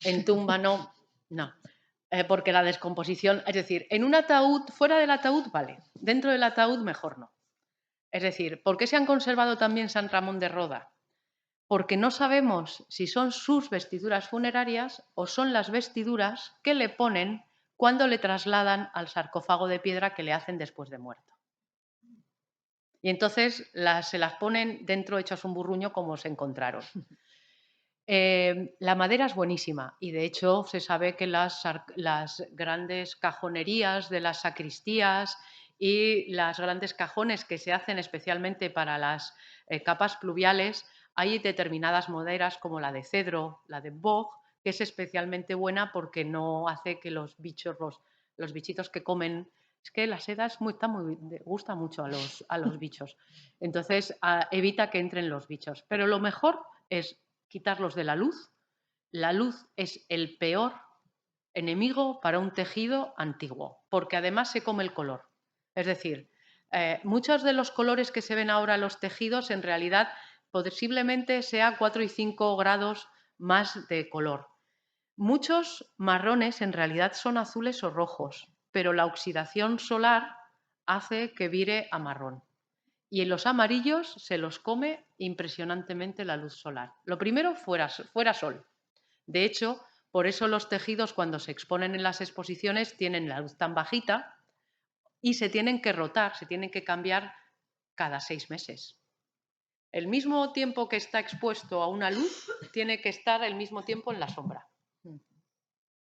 [SPEAKER 2] En tumba no. Porque la descomposición, es decir, en un ataúd, fuera del ataúd, vale. Dentro del ataúd, mejor no. Es decir, ¿por qué se han conservado también San Ramón de Roda? Porque no sabemos si son sus vestiduras funerarias o son las vestiduras que le ponen cuando le trasladan al sarcófago de piedra que le hacen después de muerto. Y entonces se las ponen dentro hechas un burruño como se encontraron. La madera es buenísima y de hecho se sabe que las grandes cajonerías de las sacristías y las grandes cajones que se hacen especialmente para las capas pluviales, hay determinadas maderas como la de cedro, la de boj, que es especialmente buena porque no hace que los bichos, los bichitos que comen, es que la seda gusta mucho a los bichos, entonces evita que entren los bichos. Pero lo mejor es quitarlos de la luz. La luz es el peor enemigo para un tejido antiguo, porque además se come el color. Es decir, muchos de los colores que se ven ahora en los tejidos en realidad posiblemente sea 4 y 5 grados más de color. Muchos marrones en realidad son azules o rojos, pero la oxidación solar hace que vire a marrón. Y en los amarillos se los come impresionantemente la luz solar. Lo primero, fuera sol. De hecho, por eso los tejidos cuando se exponen en las exposiciones tienen la luz tan bajita y se tienen que rotar, se tienen que cambiar cada 6 meses. El mismo tiempo que está expuesto a una luz tiene que estar el mismo tiempo en la sombra.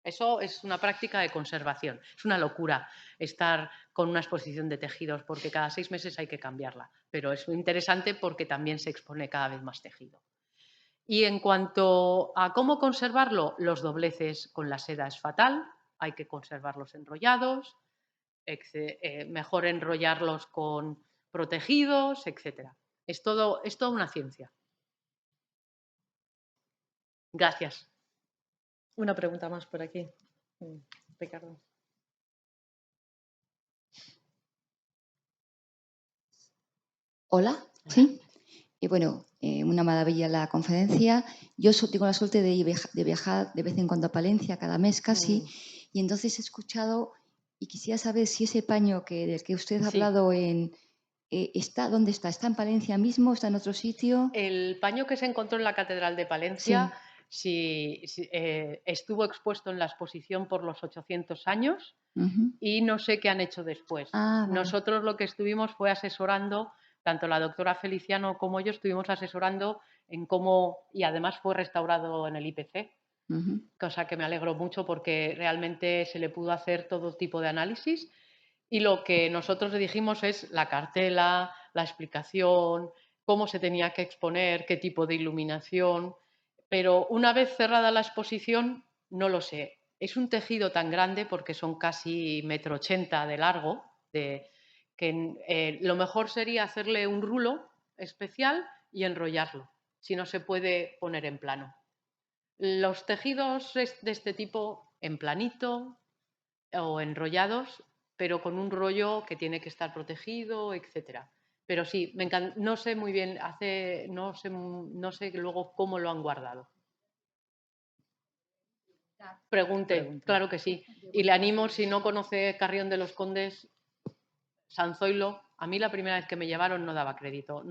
[SPEAKER 2] Eso es una práctica de conservación. Es una locura estar con una exposición de tejidos porque cada 6 meses hay que cambiarla. Pero es muy interesante porque también se expone cada vez más tejido. Y en cuanto a cómo conservarlo, los dobleces con la seda es fatal. Hay que conservarlos enrollados, mejor enrollarlos con protegidos, etc. Es toda una ciencia. Gracias.
[SPEAKER 1] Una pregunta más por aquí. Ricardo.
[SPEAKER 7] Hola, sí. Y bueno, una maravilla la conferencia. Yo tengo la suerte de viajar de vez en cuando a Palencia, cada mes casi, y entonces he escuchado y quisiera saber si ese paño del que usted ha
[SPEAKER 2] Sí.
[SPEAKER 7] hablado ¿dónde está? ¿Está en Palencia mismo? ¿Está en otro sitio?
[SPEAKER 2] El paño que se encontró en la Catedral de Palencia estuvo expuesto en la exposición por los 800 años
[SPEAKER 7] Ujú.
[SPEAKER 2] y no sé qué han hecho después.
[SPEAKER 7] Ah, vale.
[SPEAKER 2] Nosotros lo que estuvimos fue asesorando, tanto la doctora Feliciano como yo estuvimos asesorando en cómo, y además fue restaurado en el IPC,
[SPEAKER 7] Ujú.
[SPEAKER 2] cosa que me alegro mucho porque realmente se le pudo hacer todo tipo de análisis. Y lo que nosotros le dijimos es la cartela, la explicación, cómo se tenía que exponer, qué tipo de iluminación. Pero una vez cerrada la exposición, no lo sé. Es un tejido tan grande porque son casi 1,80 m de largo, que lo mejor sería hacerle un rulo especial y enrollarlo, si no se puede poner en plano. Los tejidos de este tipo en planito o enrollados, pero con un rollo que tiene que estar protegido, etcétera. Pero sí, no sé muy bien, no sé luego cómo lo han guardado. Pregunte, claro que sí. Y le animo, si no conoce Carrión de los Condes, San Zoilo, a mí la primera vez que me llevaron no daba crédito.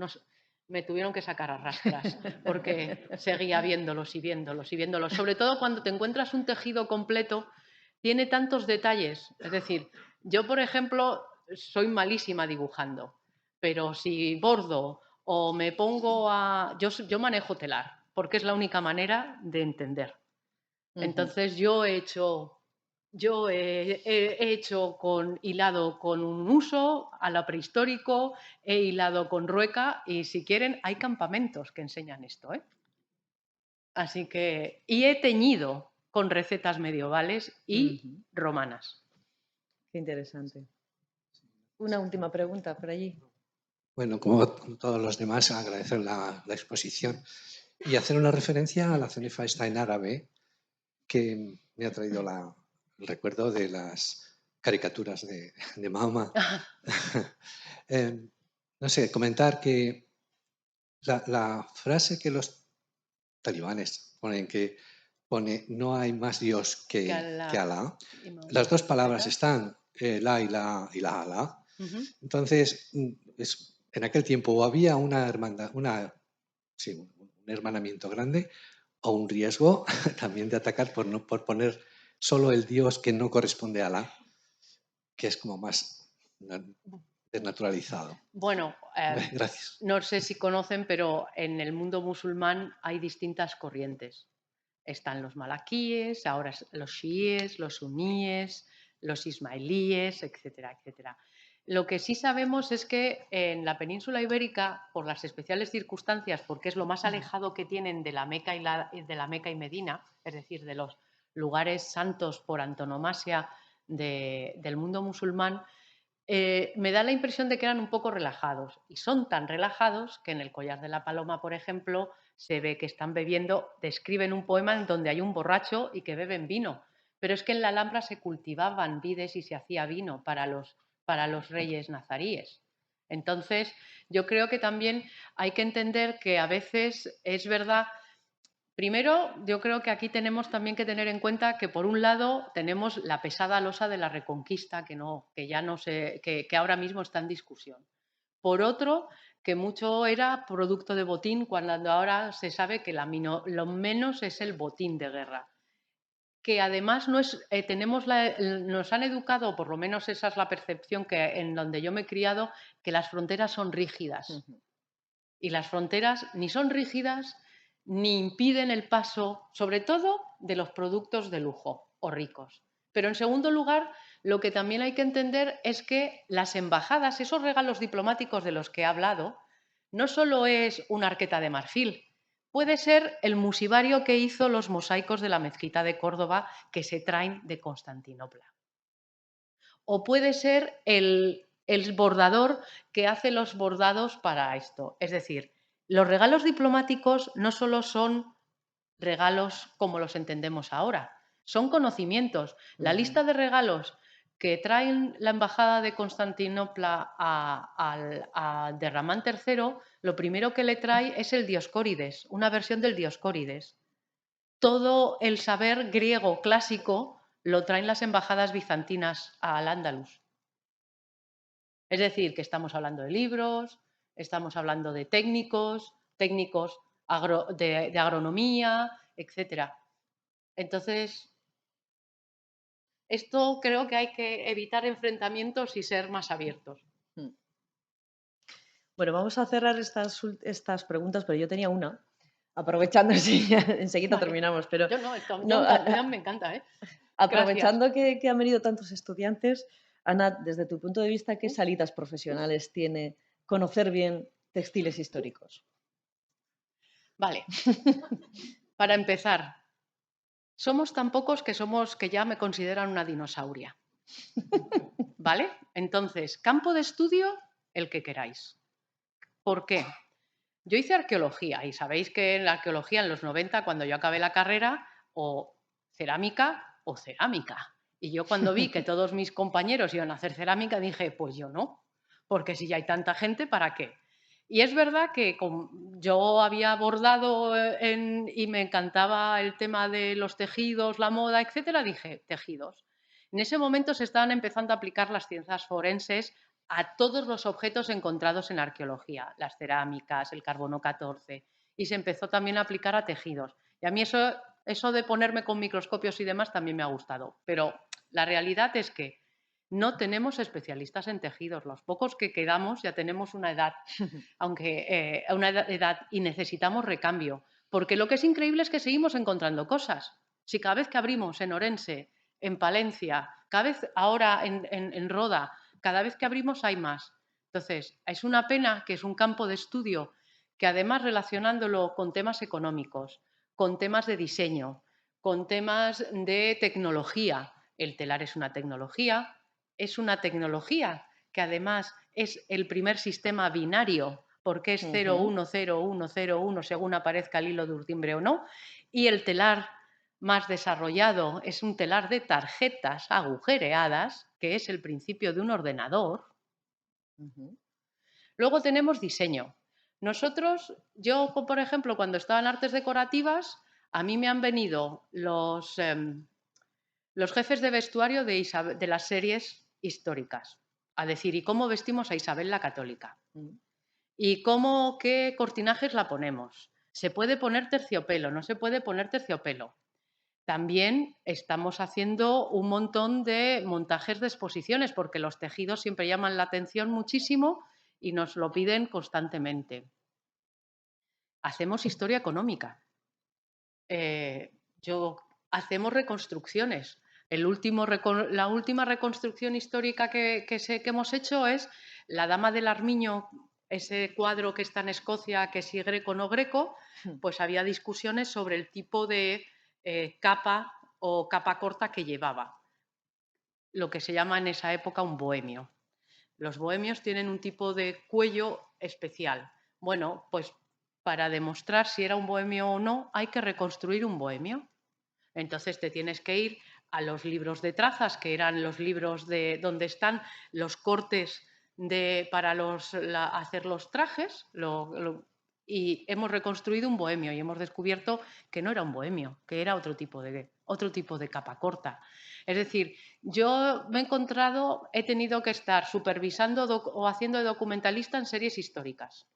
[SPEAKER 2] Me tuvieron que sacar a rastras porque seguía viéndolos y viéndolos y viéndolos. Sobre todo cuando te encuentras un tejido completo, tiene tantos detalles. Es decir, yo, por ejemplo, soy malísima dibujando, pero si bordo o me pongo a... Yo manejo telar, porque es la única manera de entender. Entonces yo he hecho hilado con un uso a lo prehistórico, he hilado con rueca y si quieren hay campamentos que enseñan esto, ¿eh? Así que, y he teñido con recetas medievales y romanas.
[SPEAKER 1] Qué interesante. Una última pregunta por allí.
[SPEAKER 8] Bueno, como todos los demás, agradecer la exposición y hacer una referencia a la cenefa esta en árabe que me ha traído el recuerdo de las caricaturas de Mahoma. No sé, comentar que la frase que los talibanes ponen, que pone no hay más Dios que Alá, las dos palabras están la y la Alá. Entonces, en aquel tiempo o había una hermandad, un hermanamiento grande o un riesgo también de atacar por poner solo el Dios que no corresponde a Alá, que es como más desnaturalizado.
[SPEAKER 2] Bueno,
[SPEAKER 8] Gracias.
[SPEAKER 2] no sé si conocen, pero en el mundo musulmán hay distintas corrientes. Están los malaquíes, ahora los chiíes, los suníes, los ismailíes, etcétera, etcétera. Lo que sí sabemos es que en la península ibérica, por las especiales circunstancias, porque es lo más alejado que tienen de la Meca y Medina, es decir, de los lugares santos por antonomasia del mundo musulmán, me da la impresión de que eran un poco relajados. Y son tan relajados que en el Collar de la Paloma, por ejemplo, se ve que están bebiendo, describen un poema en donde hay un borracho y que beben vino. Pero es que en la Alhambra se cultivaban vides y se hacía vino para los reyes nazaríes. Entonces, yo creo que también hay que entender que a veces es verdad. Primero, yo creo que aquí tenemos también que tener en cuenta que, por un lado, tenemos la pesada losa de la Reconquista, que ahora mismo está en discusión. Por otro, que mucho era producto de botín, cuando ahora se sabe que lo menos es el botín de guerra. Que además nos han educado, o por lo menos esa es la percepción en donde yo me he criado, que las fronteras son rígidas. Y las fronteras ni son rígidas ni impiden el paso, sobre todo, de los productos de lujo o ricos. Pero, en segundo lugar, lo que también hay que entender es que las embajadas, esos regalos diplomáticos de los que he hablado, no solo es una arqueta de marfil, puede ser el musivario que hizo los mosaicos de la mezquita de Córdoba que se traen de Constantinopla. O puede ser el bordador que hace los bordados para esto. Es decir, los regalos diplomáticos no solo son regalos como los entendemos ahora. Son conocimientos. La lista de regalos que traen la embajada de Constantinopla de Ramán III, lo primero que le trae es el Dioscórides, una versión del Dioscórides. Todo el saber griego clásico lo traen las embajadas bizantinas al Andalus. Es decir, que estamos hablando de libros, estamos hablando de técnicos de agronomía, etc. Entonces, esto creo que hay que evitar enfrentamientos y ser más abiertos.
[SPEAKER 1] Bueno, vamos a cerrar estas preguntas, pero yo tenía una, aprovechando, enseguida
[SPEAKER 2] Vale.
[SPEAKER 1] terminamos, pero
[SPEAKER 2] Yo no, me encanta, ¿eh?
[SPEAKER 1] aprovechando que han venido tantos estudiantes, Ana, desde tu punto de vista, ¿qué salidas profesionales tiene conocer bien textiles históricos?
[SPEAKER 2] Vale. Para empezar, somos tan pocos que ya me consideran una dinosauria. ¿Vale? Entonces, campo de estudio, el que queráis. ¿Por qué? Yo hice arqueología y sabéis que en la arqueología en los 90, cuando yo acabé la carrera, o cerámica o cerámica. Y yo cuando vi que todos mis compañeros iban a hacer cerámica, dije, pues yo no, porque si ya hay tanta gente, ¿para qué? Y es verdad que yo había bordado y me encantaba el tema de los tejidos, la moda, etcétera, dije, tejidos. En ese momento se estaban empezando a aplicar las ciencias forenses a todos los objetos encontrados en arqueología, las cerámicas, el carbono 14, y se empezó también a aplicar a tejidos. Y a mí eso de ponerme con microscopios y demás también me ha gustado, pero la realidad es que no tenemos especialistas en tejidos. Los pocos que quedamos ya tenemos una edad, aunque una edad y necesitamos recambio, porque lo que es increíble es que seguimos encontrando cosas. Si cada vez que abrimos en Orense, en Palencia, cada vez ahora en Roda, cada vez que abrimos hay más. Entonces, es una pena que es un campo de estudio que además relacionándolo con temas económicos, con temas de diseño, con temas de tecnología, el telar es una tecnología que además es el primer sistema binario, porque es 0-1-0-1-0-1 según aparezca el hilo de urdimbre o no, y el telar más desarrollado es un telar de tarjetas agujereadas, que es el principio de un ordenador. Luego tenemos diseño. Yo, por ejemplo, cuando estaba en artes decorativas, a mí me han venido los jefes de vestuario de las series históricas a decir, ¿y cómo vestimos a Isabel la Católica? ¿Y qué cortinajes la ponemos? ¿Se puede poner terciopelo? ¿No se puede poner terciopelo? También estamos haciendo un montón de montajes de exposiciones porque los tejidos siempre llaman la atención muchísimo y nos lo piden constantemente. Hacemos historia económica. Hacemos reconstrucciones. La última reconstrucción histórica que hemos hecho es la Dama del Armiño, ese cuadro que está en Escocia, que si greco o no greco, pues había discusiones sobre el tipo de capa o capa corta que llevaba, lo que se llama en esa época un bohemio. Los bohemios tienen un tipo de cuello especial. Bueno, pues para demostrar si era un bohemio o no, hay que reconstruir un bohemio. Entonces te tienes que ir a los libros de trazas, que eran los libros donde están los cortes para hacer los trajes, y hemos reconstruido un bohemio y hemos descubierto que no era un bohemio, que era otro tipo de capa corta. Es decir, yo he tenido que estar supervisando o haciendo de documentalista en series históricas.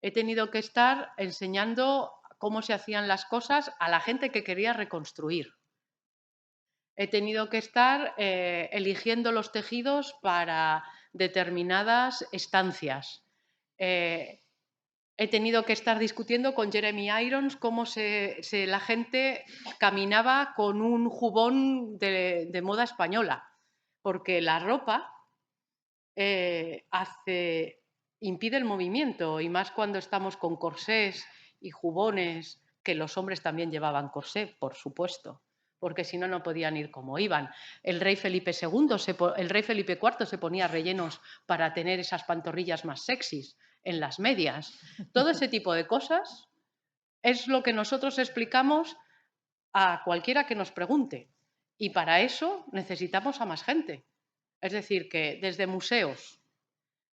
[SPEAKER 2] He tenido que estar enseñando cómo se hacían las cosas a la gente que quería reconstruir. He tenido que estar eligiendo los tejidos para determinadas estancias. He tenido que estar discutiendo con Jeremy Irons cómo la gente caminaba con un jubón de moda española, porque la ropa impide el movimiento, y más cuando estamos con corsés y jubones, que los hombres también llevaban corsé, por supuesto, porque si no, no podían ir como iban. El rey Felipe IV se ponía rellenos para tener esas pantorrillas más sexys en las medias. Todo ese tipo de cosas es lo que nosotros explicamos a cualquiera que nos pregunte. Y para eso necesitamos a más gente. Es decir, que desde museos,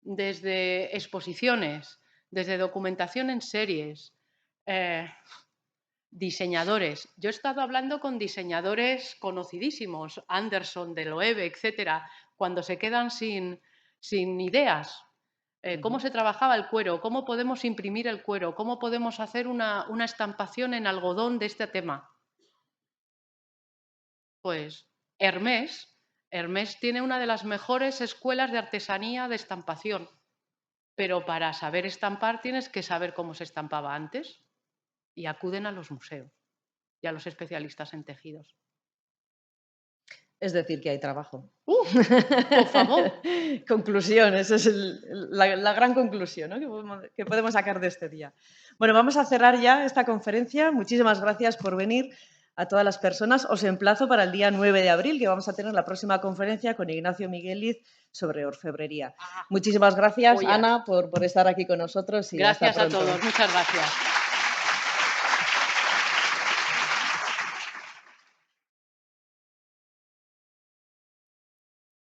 [SPEAKER 2] desde exposiciones, desde documentación en series, diseñadores. Yo he estado hablando con diseñadores conocidísimos, Anderson, de Loewe, etcétera, cuando se quedan sin ideas. ¿Cómo se trabajaba el cuero? ¿Cómo podemos imprimir el cuero? ¿Cómo podemos hacer una estampación en algodón de este tema? Pues Hermès tiene una de las mejores escuelas de artesanía de estampación, pero para saber estampar tienes que saber cómo se estampaba antes y acuden a los museos y a los especialistas en tejidos.
[SPEAKER 1] Es decir, que hay trabajo.
[SPEAKER 2] Por favor.
[SPEAKER 1] Conclusión, esa es la gran conclusión, ¿no? que podemos sacar de este día. Bueno, vamos a cerrar ya esta conferencia. Muchísimas gracias por venir a todas las personas. Os emplazo para el día 9 de abril, que vamos a tener la próxima conferencia con Ignacio Migueliz sobre orfebrería. Muchísimas gracias, Ana, por estar aquí con nosotros. Y
[SPEAKER 2] gracias
[SPEAKER 1] hasta pronto.
[SPEAKER 2] A todos. Muchas gracias.